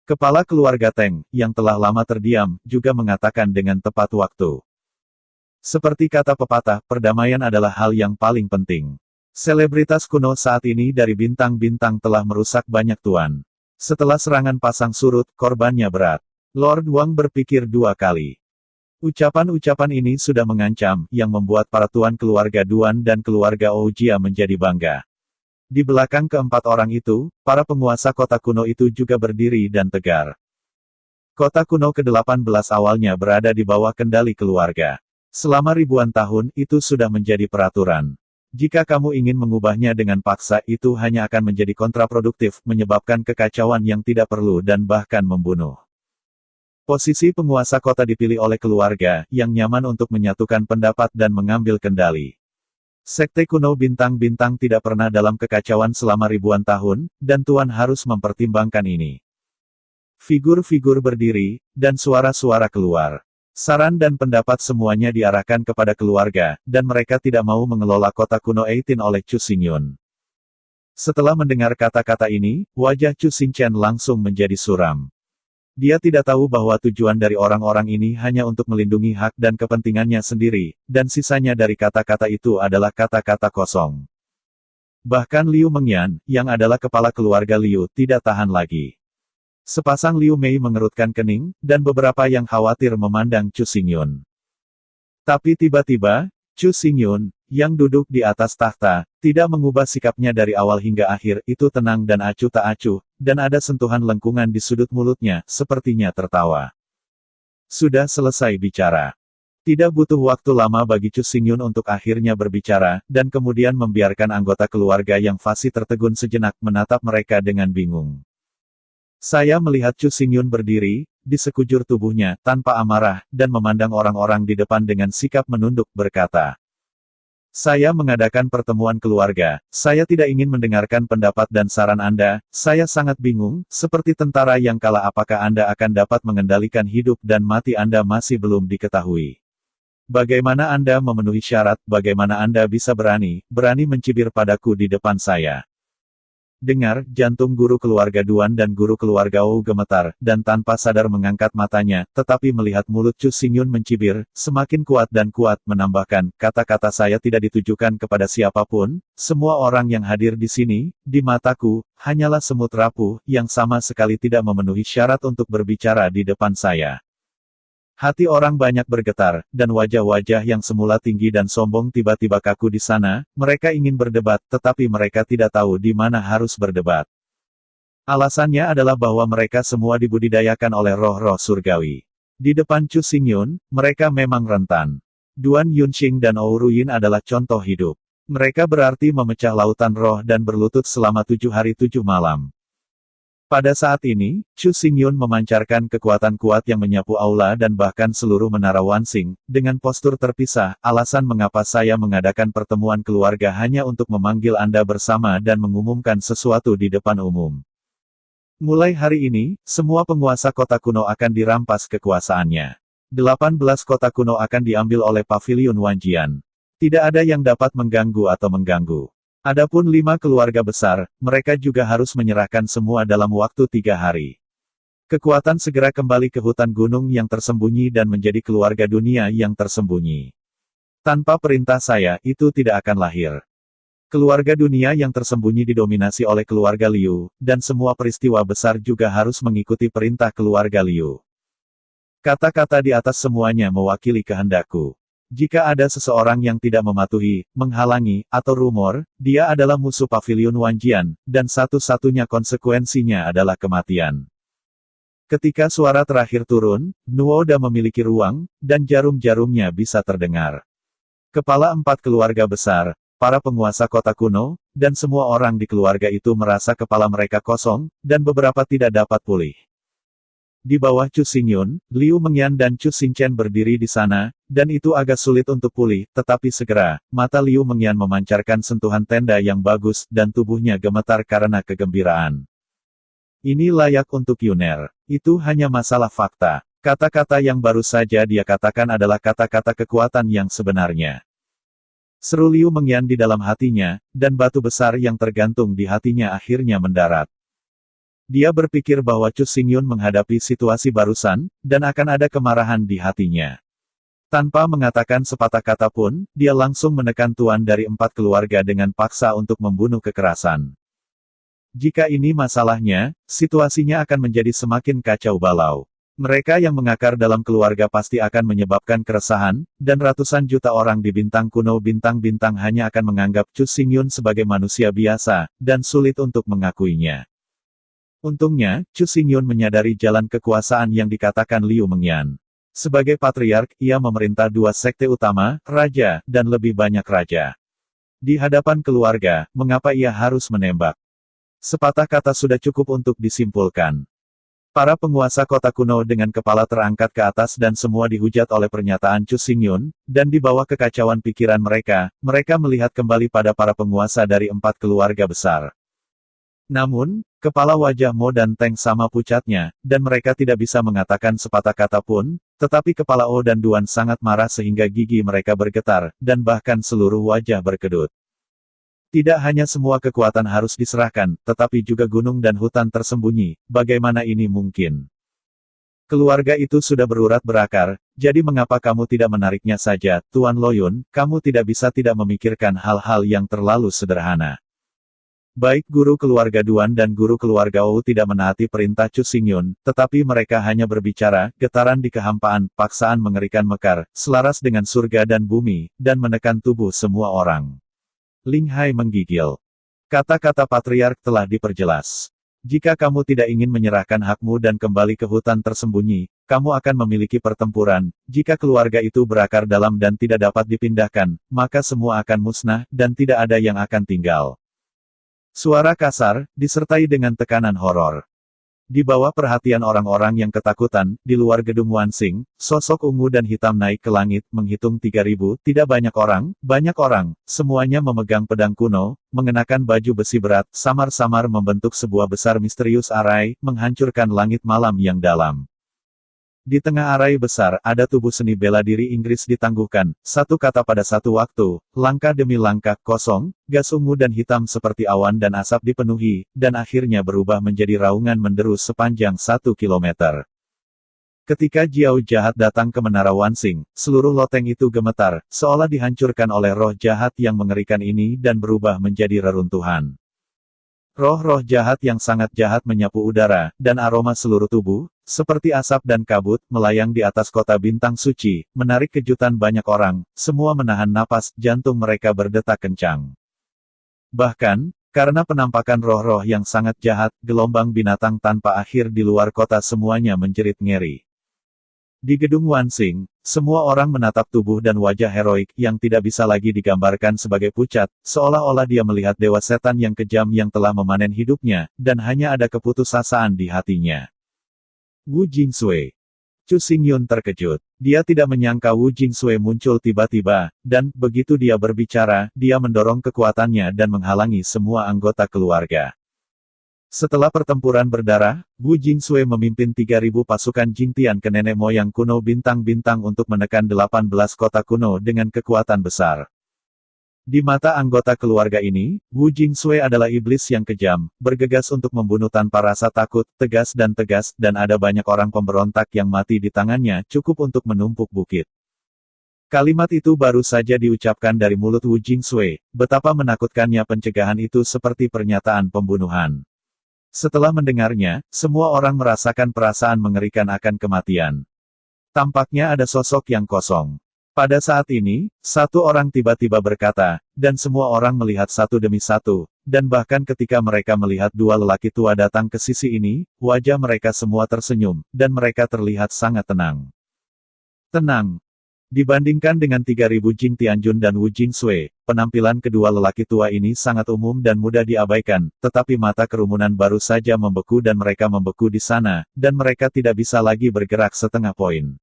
Kepala keluarga Teng, yang telah lama terdiam, juga mengatakan dengan tepat waktu. Seperti kata pepatah, perdamaian adalah hal yang paling penting. Selebritas kuno saat ini dari bintang-bintang telah merusak banyak tuan. Setelah serangan pasang surut, korbannya berat. Lord Wang berpikir dua kali. Ucapan-ucapan ini sudah mengancam, yang membuat para tuan keluarga Duan dan keluarga Oujia menjadi bangga. Di belakang keempat orang itu, para penguasa kota kuno itu juga berdiri dan tegar. Kota kuno ke-18 awalnya berada di bawah kendali keluarga. Selama ribuan tahun, itu sudah menjadi peraturan. Jika kamu ingin mengubahnya dengan paksa, itu hanya akan menjadi kontraproduktif, menyebabkan kekacauan yang tidak perlu dan bahkan membunuh. Posisi penguasa kota dipilih oleh keluarga, yang nyaman untuk menyatukan pendapat dan mengambil kendali. Sekte kuno bintang-bintang tidak pernah dalam kekacauan selama ribuan tahun, dan Tuan harus mempertimbangkan ini. Figur-figur berdiri, dan suara-suara keluar. Saran dan pendapat semuanya diarahkan kepada keluarga, dan mereka tidak mau mengelola kota kuno 18 oleh Chu Xingyun. Setelah mendengar kata-kata ini, wajah Chu Xingchen langsung menjadi suram. Dia tidak tahu bahwa tujuan dari orang-orang ini hanya untuk melindungi hak dan kepentingannya sendiri, dan sisanya dari kata-kata itu adalah kata-kata kosong. Bahkan Liu Mengyan, yang adalah kepala keluarga Liu, tidak tahan lagi. Sepasang Liu Mei mengerutkan kening, dan beberapa yang khawatir memandang Chu Xingyun. Tapi tiba-tiba, Chu Xingyun, yang duduk di atas tahta, tidak mengubah sikapnya dari awal hingga akhir, itu tenang dan acuh tak acuh, dan ada sentuhan lengkungan di sudut mulutnya, sepertinya tertawa. Sudah selesai bicara. Tidak butuh waktu lama bagi Chu Xingyun untuk akhirnya berbicara, dan kemudian membiarkan anggota keluarga yang fasih tertegun sejenak menatap mereka dengan bingung. Saya melihat Chu Xingyun berdiri, di sekujur tubuhnya, tanpa amarah, dan memandang orang-orang di depan dengan sikap menunduk, berkata, "Saya mengadakan pertemuan keluarga, saya tidak ingin mendengarkan pendapat dan saran Anda, saya sangat bingung, seperti tentara yang kalah apakah Anda akan dapat mengendalikan hidup dan mati Anda masih belum diketahui. Bagaimana Anda memenuhi syarat, bagaimana Anda bisa berani mencibir padaku di depan saya?" Dengar, jantung guru keluarga Duan dan guru keluarga Ou gemetar, dan tanpa sadar mengangkat matanya, tetapi melihat mulut Chu Xingyun mencibir, semakin kuat dan kuat, menambahkan, "Kata-kata saya tidak ditujukan kepada siapapun, semua orang yang hadir di sini, di mataku, hanyalah semut rapuh, yang sama sekali tidak memenuhi syarat untuk berbicara di depan saya." Hati orang banyak bergetar, dan wajah-wajah yang semula tinggi dan sombong tiba-tiba kaku di sana, mereka ingin berdebat, tetapi mereka tidak tahu di mana harus berdebat. Alasannya adalah bahwa mereka semua dibudidayakan oleh roh-roh surgawi. Di depan Chu Xingyun, mereka memang rentan. Duan Yunxing dan Ou Ruyin adalah contoh hidup. Mereka berarti memecah lautan roh dan berlutut selama 7 hari 7 malam. Pada saat ini, Chu Xingyun memancarkan kekuatan kuat yang menyapu aula dan bahkan seluruh menara Wansing, dengan postur terpisah, alasan mengapa saya mengadakan pertemuan keluarga hanya untuk memanggil Anda bersama dan mengumumkan sesuatu di depan umum. Mulai hari ini, semua penguasa kota kuno akan dirampas kekuasaannya. 18 kota kuno akan diambil oleh Pavilion Wanjian. Tidak ada yang dapat mengganggu atau mengganggu. Adapun 5 keluarga besar, mereka juga harus menyerahkan semua dalam waktu 3 hari. Kekuatan segera kembali ke hutan gunung yang tersembunyi dan menjadi keluarga dunia yang tersembunyi. Tanpa perintah saya, itu tidak akan lahir. Keluarga dunia yang tersembunyi didominasi oleh keluarga Liu, dan semua peristiwa besar juga harus mengikuti perintah keluarga Liu. Kata-kata di atas semuanya mewakili kehendakku. Jika ada seseorang yang tidak mematuhi, menghalangi, atau rumor, dia adalah musuh Pavilion Wanjian, dan satu-satunya konsekuensinya adalah kematian. Ketika suara terakhir turun, Nuoda memiliki ruang, dan jarum-jarumnya bisa terdengar. Kepala 4 keluarga besar, para penguasa kota kuno, dan semua orang di keluarga itu merasa kepala mereka kosong, dan beberapa tidak dapat pulih. Di bawah Chu Xingyun, Liu Mengyan dan Chu Xingchen berdiri di sana, dan itu agak sulit untuk pulih, tetapi segera, mata Liu Mengyan memancarkan sentuhan tenda yang bagus, dan tubuhnya gemetar karena kegembiraan. Ini layak untuk Yuner. Itu hanya masalah fakta. Kata-kata yang baru saja dia katakan adalah kata-kata kekuatan yang sebenarnya. Seru Liu Mengyan di dalam hatinya, dan batu besar yang tergantung di hatinya akhirnya mendarat. Dia berpikir bahwa Chu Xingyun menghadapi situasi barusan, dan akan ada kemarahan di hatinya. Tanpa mengatakan sepatah kata pun, dia langsung menekan tuan dari 4 keluarga dengan paksa untuk membunuh kekerasan. Jika ini masalahnya, situasinya akan menjadi semakin kacau balau. Mereka yang mengakar dalam keluarga pasti akan menyebabkan keresahan, dan ratusan juta orang di bintang kuno bintang-bintang hanya akan menganggap Chu Xingyun sebagai manusia biasa, dan sulit untuk mengakuinya. Untungnya, Chu Xingyun menyadari jalan kekuasaan yang dikatakan Liu Mengyan. Sebagai patriark, ia memerintah 2 sekte utama, raja, dan lebih banyak raja. Di hadapan keluarga, mengapa ia harus menembak? Sepatah kata sudah cukup untuk disimpulkan. Para penguasa kota kuno dengan kepala terangkat ke atas dan semua dihujat oleh pernyataan Chu Xingyun, dan di bawah kekacauan pikiran mereka melihat kembali pada para penguasa dari 4 keluarga besar. Namun, kepala wajah Mo dan Teng sama pucatnya, dan mereka tidak bisa mengatakan sepatah kata pun, tetapi kepala O dan Duan sangat marah sehingga gigi mereka bergetar, dan bahkan seluruh wajah berkedut. Tidak hanya semua kekuatan harus diserahkan, tetapi juga gunung dan hutan tersembunyi, bagaimana ini mungkin? Keluarga itu sudah berurat berakar, jadi mengapa kamu tidak menariknya saja, Tuan Loyun, kamu tidak bisa tidak memikirkan hal-hal yang terlalu sederhana. Baik guru keluarga Duan dan guru keluarga Ou tidak menaati perintah Chu Xingyun, tetapi mereka hanya berbicara, getaran di kehampaan, paksaan mengerikan mekar, selaras dengan surga dan bumi, dan menekan tubuh semua orang. Ling Hai menggigil. Kata-kata patriark telah diperjelas. Jika kamu tidak ingin menyerahkan hakmu dan kembali ke hutan tersembunyi, kamu akan memiliki pertempuran. Jika keluarga itu berakar dalam dan tidak dapat dipindahkan, maka semua akan musnah, dan tidak ada yang akan tinggal. Suara kasar, disertai dengan tekanan horor. Di bawah perhatian orang-orang yang ketakutan, di luar gedung Wansing, sosok ungu dan hitam naik ke langit, menghitung 3.000, tidak banyak orang, semuanya memegang pedang kuno, mengenakan baju besi berat, samar-samar membentuk sebuah besar misterius arai, menghancurkan langit malam yang dalam. Di tengah arai besar, ada tubuh seni bela diri Inggris ditangguhkan, satu kata pada satu waktu, langkah demi langkah, kosong, gas ungu dan hitam seperti awan dan asap dipenuhi, dan akhirnya berubah menjadi raungan menderu sepanjang 1 kilometer. Ketika Jiao jahat datang ke menara Wansing, seluruh loteng itu gemetar, seolah dihancurkan oleh roh jahat yang mengerikan ini dan berubah menjadi reruntuhan. Roh-roh jahat yang sangat jahat menyapu udara, dan aroma seluruh tubuh, seperti asap dan kabut, melayang di atas kota bintang suci, menarik kejutan banyak orang, semua menahan napas, jantung mereka berdetak kencang. Bahkan, karena penampakan roh-roh yang sangat jahat, gelombang binatang tanpa akhir di luar kota semuanya menjerit ngeri. Di gedung Wansing, semua orang menatap tubuh dan wajah heroik yang tidak bisa lagi digambarkan sebagai pucat, seolah-olah dia melihat dewa setan yang kejam yang telah memanen hidupnya, dan hanya ada keputusasaan di hatinya. Wu Jingsui. Chu Xingyun terkejut. Dia tidak menyangka Wu Jingsui muncul tiba-tiba, dan begitu dia berbicara, dia mendorong kekuatannya dan menghalangi semua anggota keluarga. Setelah pertempuran berdarah, Wu Jingsui memimpin 3.000 pasukan Jingtian ke nenek moyang kuno bintang-bintang untuk menekan 18 kota kuno dengan kekuatan besar. Di mata anggota keluarga ini, Wu Jingsui adalah iblis yang kejam, bergegas untuk membunuh tanpa rasa takut, tegas, dan ada banyak orang pemberontak yang mati di tangannya cukup untuk menumpuk bukit. Kalimat itu baru saja diucapkan dari mulut Wu Jingsui, betapa menakutkannya pencegahan itu seperti pernyataan pembunuhan. Setelah mendengarnya, semua orang merasakan perasaan mengerikan akan kematian. Tampaknya ada sosok yang kosong. Pada saat ini, satu orang tiba-tiba berkata, dan semua orang melihat satu demi satu, dan bahkan ketika mereka melihat dua lelaki tua datang ke sisi ini, wajah mereka semua tersenyum, dan mereka terlihat sangat tenang. Tenang. Dibandingkan dengan 3.000 Jing Tianjun dan Wu Jingsui, penampilan kedua lelaki tua ini sangat umum dan mudah diabaikan, tetapi mata kerumunan baru saja membeku dan mereka membeku di sana, dan mereka tidak bisa lagi bergerak setengah poin.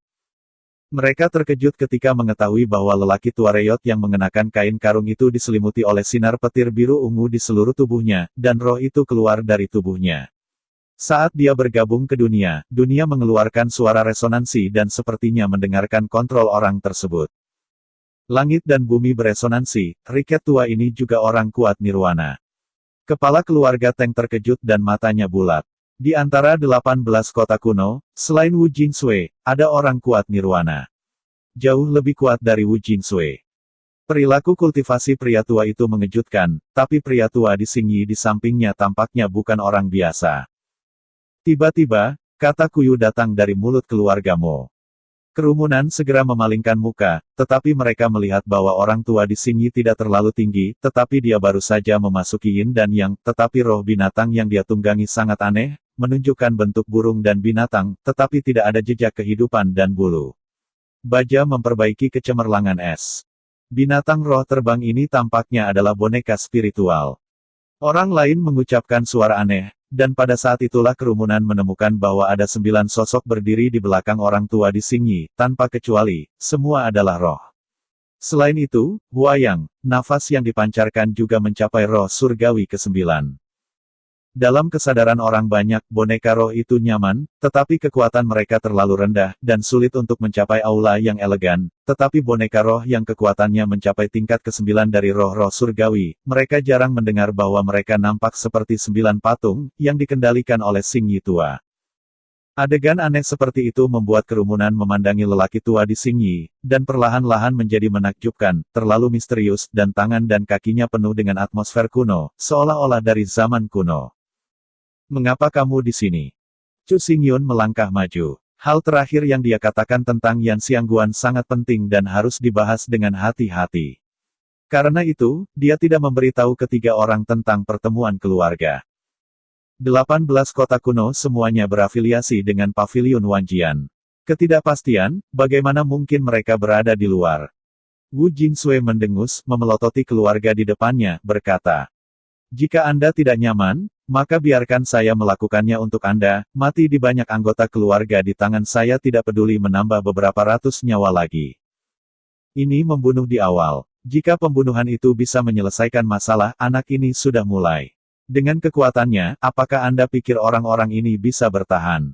Mereka terkejut ketika mengetahui bahwa lelaki tua Reyot yang mengenakan kain karung itu diselimuti oleh sinar petir biru ungu di seluruh tubuhnya, dan roh itu keluar dari tubuhnya. Saat dia bergabung ke dunia, dunia mengeluarkan suara resonansi dan sepertinya mendengarkan kontrol orang tersebut. Langit dan bumi beresonansi, riket tua ini juga orang kuat nirwana. Kepala keluarga Teng terkejut dan matanya bulat. Di antara 18 kota kuno, selain Wu Jingsui, ada orang kuat nirwana. Jauh lebih kuat dari Wu Jingsui. Perilaku kultivasi pria tua itu mengejutkan, tapi pria tua di Xingyi di sampingnya tampaknya bukan orang biasa. Tiba-tiba, kata Kuyu datang dari mulut keluarga Mo. Kerumunan segera memalingkan muka, tetapi mereka melihat bahwa orang tua di Xingyi tidak terlalu tinggi, tetapi dia baru saja memasuki Yin dan Yang, tetapi roh binatang yang dia tunggangi sangat aneh, menunjukkan bentuk burung dan binatang, tetapi tidak ada jejak kehidupan dan bulu. Baja memperbaiki kecemerlangan es. Binatang roh terbang ini tampaknya adalah boneka spiritual. Orang lain mengucapkan suara aneh, dan pada saat itulah kerumunan menemukan bahwa ada 9 sosok berdiri di belakang orang tua di Xingyi, tanpa kecuali, semua adalah roh. Selain itu, Huayang, nafas yang dipancarkan juga mencapai roh surgawi ke-9. Dalam kesadaran orang banyak, boneka roh itu nyaman, tetapi kekuatan mereka terlalu rendah, dan sulit untuk mencapai aula yang elegan, tetapi boneka roh yang kekuatannya mencapai tingkat ke-9 dari roh-roh surgawi, mereka jarang mendengar bahwa mereka nampak seperti 9 patung, yang dikendalikan oleh Xingyi tua. Adegan aneh seperti itu membuat kerumunan memandangi lelaki tua di Xingyi, dan perlahan-lahan menjadi menakjubkan, terlalu misterius, dan tangan dan kakinya penuh dengan atmosfer kuno, seolah-olah dari zaman kuno. Mengapa kamu di sini? Chu Xingyun melangkah maju. Hal terakhir yang dia katakan tentang Yan Xiangguan sangat penting dan harus dibahas dengan hati-hati. Karena itu, dia tidak memberitahu ketiga orang tentang pertemuan keluarga. 18 kota kuno semuanya berafiliasi dengan Paviliun Wanjian. Ketidakpastian, bagaimana mungkin mereka berada di luar? Wu Jingsui mendengus, memelototi keluarga di depannya, berkata, "Jika Anda tidak nyaman, maka biarkan saya melakukannya untuk Anda, mati di banyak anggota keluarga di tangan saya tidak peduli menambah beberapa ratus nyawa lagi. Ini membunuh di awal. Jika pembunuhan itu bisa menyelesaikan masalah, anak ini sudah mulai. Dengan kekuatannya, apakah Anda pikir orang-orang ini bisa bertahan?"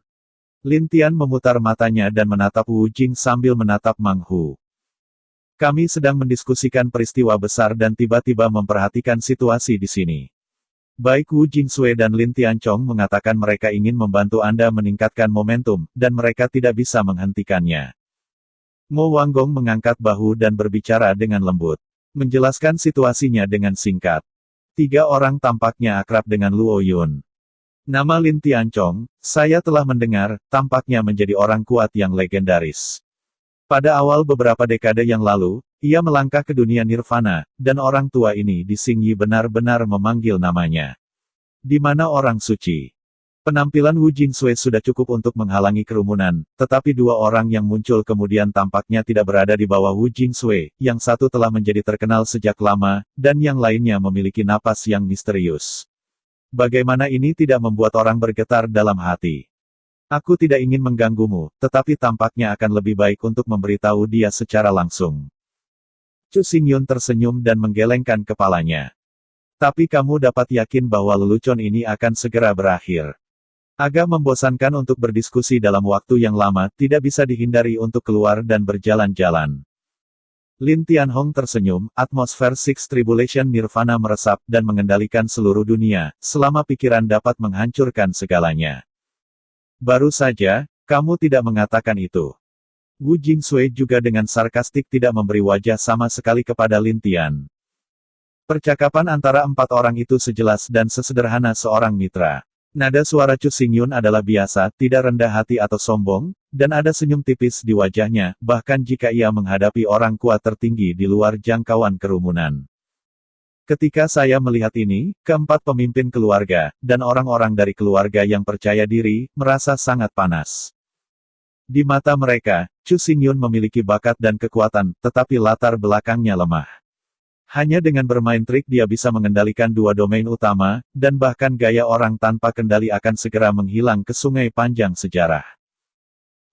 Lin Tian memutar matanya dan menatap Wu Jing sambil menatap Mang Hu. "Kami sedang mendiskusikan peristiwa besar dan tiba-tiba memperhatikan situasi di sini. Baik Wu Jingsui dan Lin Tianchong mengatakan mereka ingin membantu Anda meningkatkan momentum, dan mereka tidak bisa menghentikannya." Mo Wanggong mengangkat bahu dan berbicara dengan lembut. Menjelaskan situasinya dengan singkat. 3 orang tampaknya akrab dengan Luo Yun. Nama Lin Tianchong, saya telah mendengar, tampaknya menjadi orang kuat yang legendaris. Pada awal beberapa dekade yang lalu, ia melangkah ke dunia nirvana, dan orang tua ini di Xingyi benar-benar memanggil namanya. Di mana orang suci? Penampilan Wu Jingsui sudah cukup untuk menghalangi kerumunan, tetapi dua orang yang muncul kemudian tampaknya tidak berada di bawah Wu Jingsui, yang satu telah menjadi terkenal sejak lama, dan yang lainnya memiliki napas yang misterius. Bagaimana ini tidak membuat orang bergetar dalam hati? Aku tidak ingin mengganggumu, tetapi tampaknya akan lebih baik untuk memberitahu dia secara langsung. Chu Xingyun tersenyum dan menggelengkan kepalanya. Tapi kamu dapat yakin bahwa lelucon ini akan segera berakhir. Agak membosankan untuk berdiskusi dalam waktu yang lama, tidak bisa dihindari untuk keluar dan berjalan-jalan. Lin Tianhong tersenyum, atmosfer Six Tribulation Nirvana meresap dan mengendalikan seluruh dunia, selama pikiran dapat menghancurkan segalanya. Baru saja, kamu tidak mengatakan itu. Wu Jingsui juga dengan sarkastik tidak memberi wajah sama sekali kepada Lin Tian. Percakapan antara empat orang itu sejelas dan sesederhana seorang mitra. Nada suara Chu Xingyun adalah biasa, tidak rendah hati atau sombong, dan ada senyum tipis di wajahnya, bahkan jika ia menghadapi orang kuat tertinggi di luar jangkauan kerumunan. Ketika saya melihat ini, keempat pemimpin keluarga, dan orang-orang dari keluarga yang percaya diri, merasa sangat panas. Di mata mereka, Chu Xingyun memiliki bakat dan kekuatan, tetapi latar belakangnya lemah. Hanya dengan bermain trik dia bisa mengendalikan dua domain utama, dan bahkan gaya orang tanpa kendali akan segera menghilang ke sungai panjang sejarah.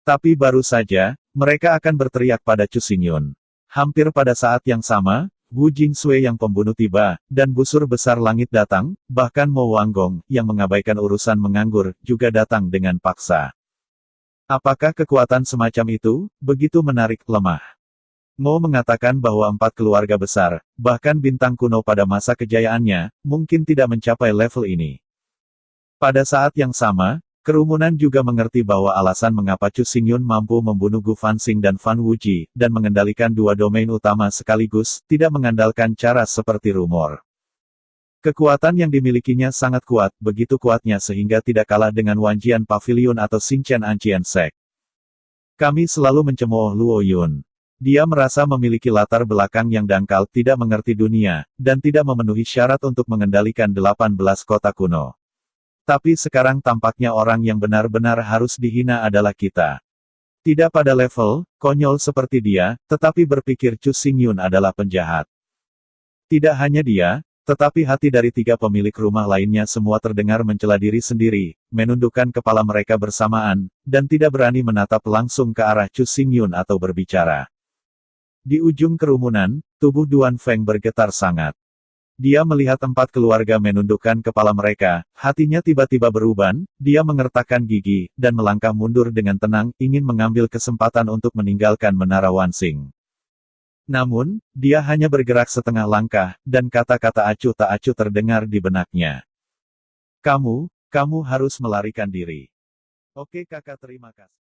Tapi baru saja, mereka akan berteriak pada Chu Xingyun. Hampir pada saat yang sama, Wu Jingsui yang pembunuh tiba, dan busur besar langit datang, bahkan Mo Wanggong, yang mengabaikan urusan menganggur, juga datang dengan paksa. Apakah kekuatan semacam itu, begitu menarik, lemah? Mo mengatakan bahwa empat keluarga besar, bahkan bintang kuno pada masa kejayaannya, mungkin tidak mencapai level ini. Pada saat yang sama, kerumunan juga mengerti bahwa alasan mengapa Chu Xingyun mampu membunuh Gu Fanxing dan Fan Wuji, dan mengendalikan dua domain utama sekaligus, tidak mengandalkan cara seperti rumor. Kekuatan yang dimilikinya sangat kuat, begitu kuatnya sehingga tidak kalah dengan Wanjian Pavilion atau Xingqian Ancien Sek. Kami selalu mencemooh Luo Yun. Dia merasa memiliki latar belakang yang dangkal, tidak mengerti dunia, dan tidak memenuhi syarat untuk mengendalikan 18 kota kuno. Tapi sekarang tampaknya orang yang benar-benar harus dihina adalah kita. Tidak pada level konyol seperti dia, tetapi berpikir Chu Xingyun adalah penjahat. Tidak hanya dia, tetapi hati dari tiga pemilik rumah lainnya semua terdengar mencela diri sendiri, menundukkan kepala mereka bersamaan, dan tidak berani menatap langsung ke arah Chu Xingyun atau berbicara. Di ujung kerumunan, tubuh Duan Feng bergetar sangat. Dia melihat empat keluarga menundukkan kepala mereka, hatinya tiba-tiba beruban, dia mengertakkan gigi, dan melangkah mundur dengan tenang, ingin mengambil kesempatan untuk meninggalkan Menara Wanxing. Namun, dia hanya bergerak setengah langkah, dan kata-kata acuh tak acuh terdengar di benaknya. Kamu harus melarikan diri. Oke kakak, terima kasih.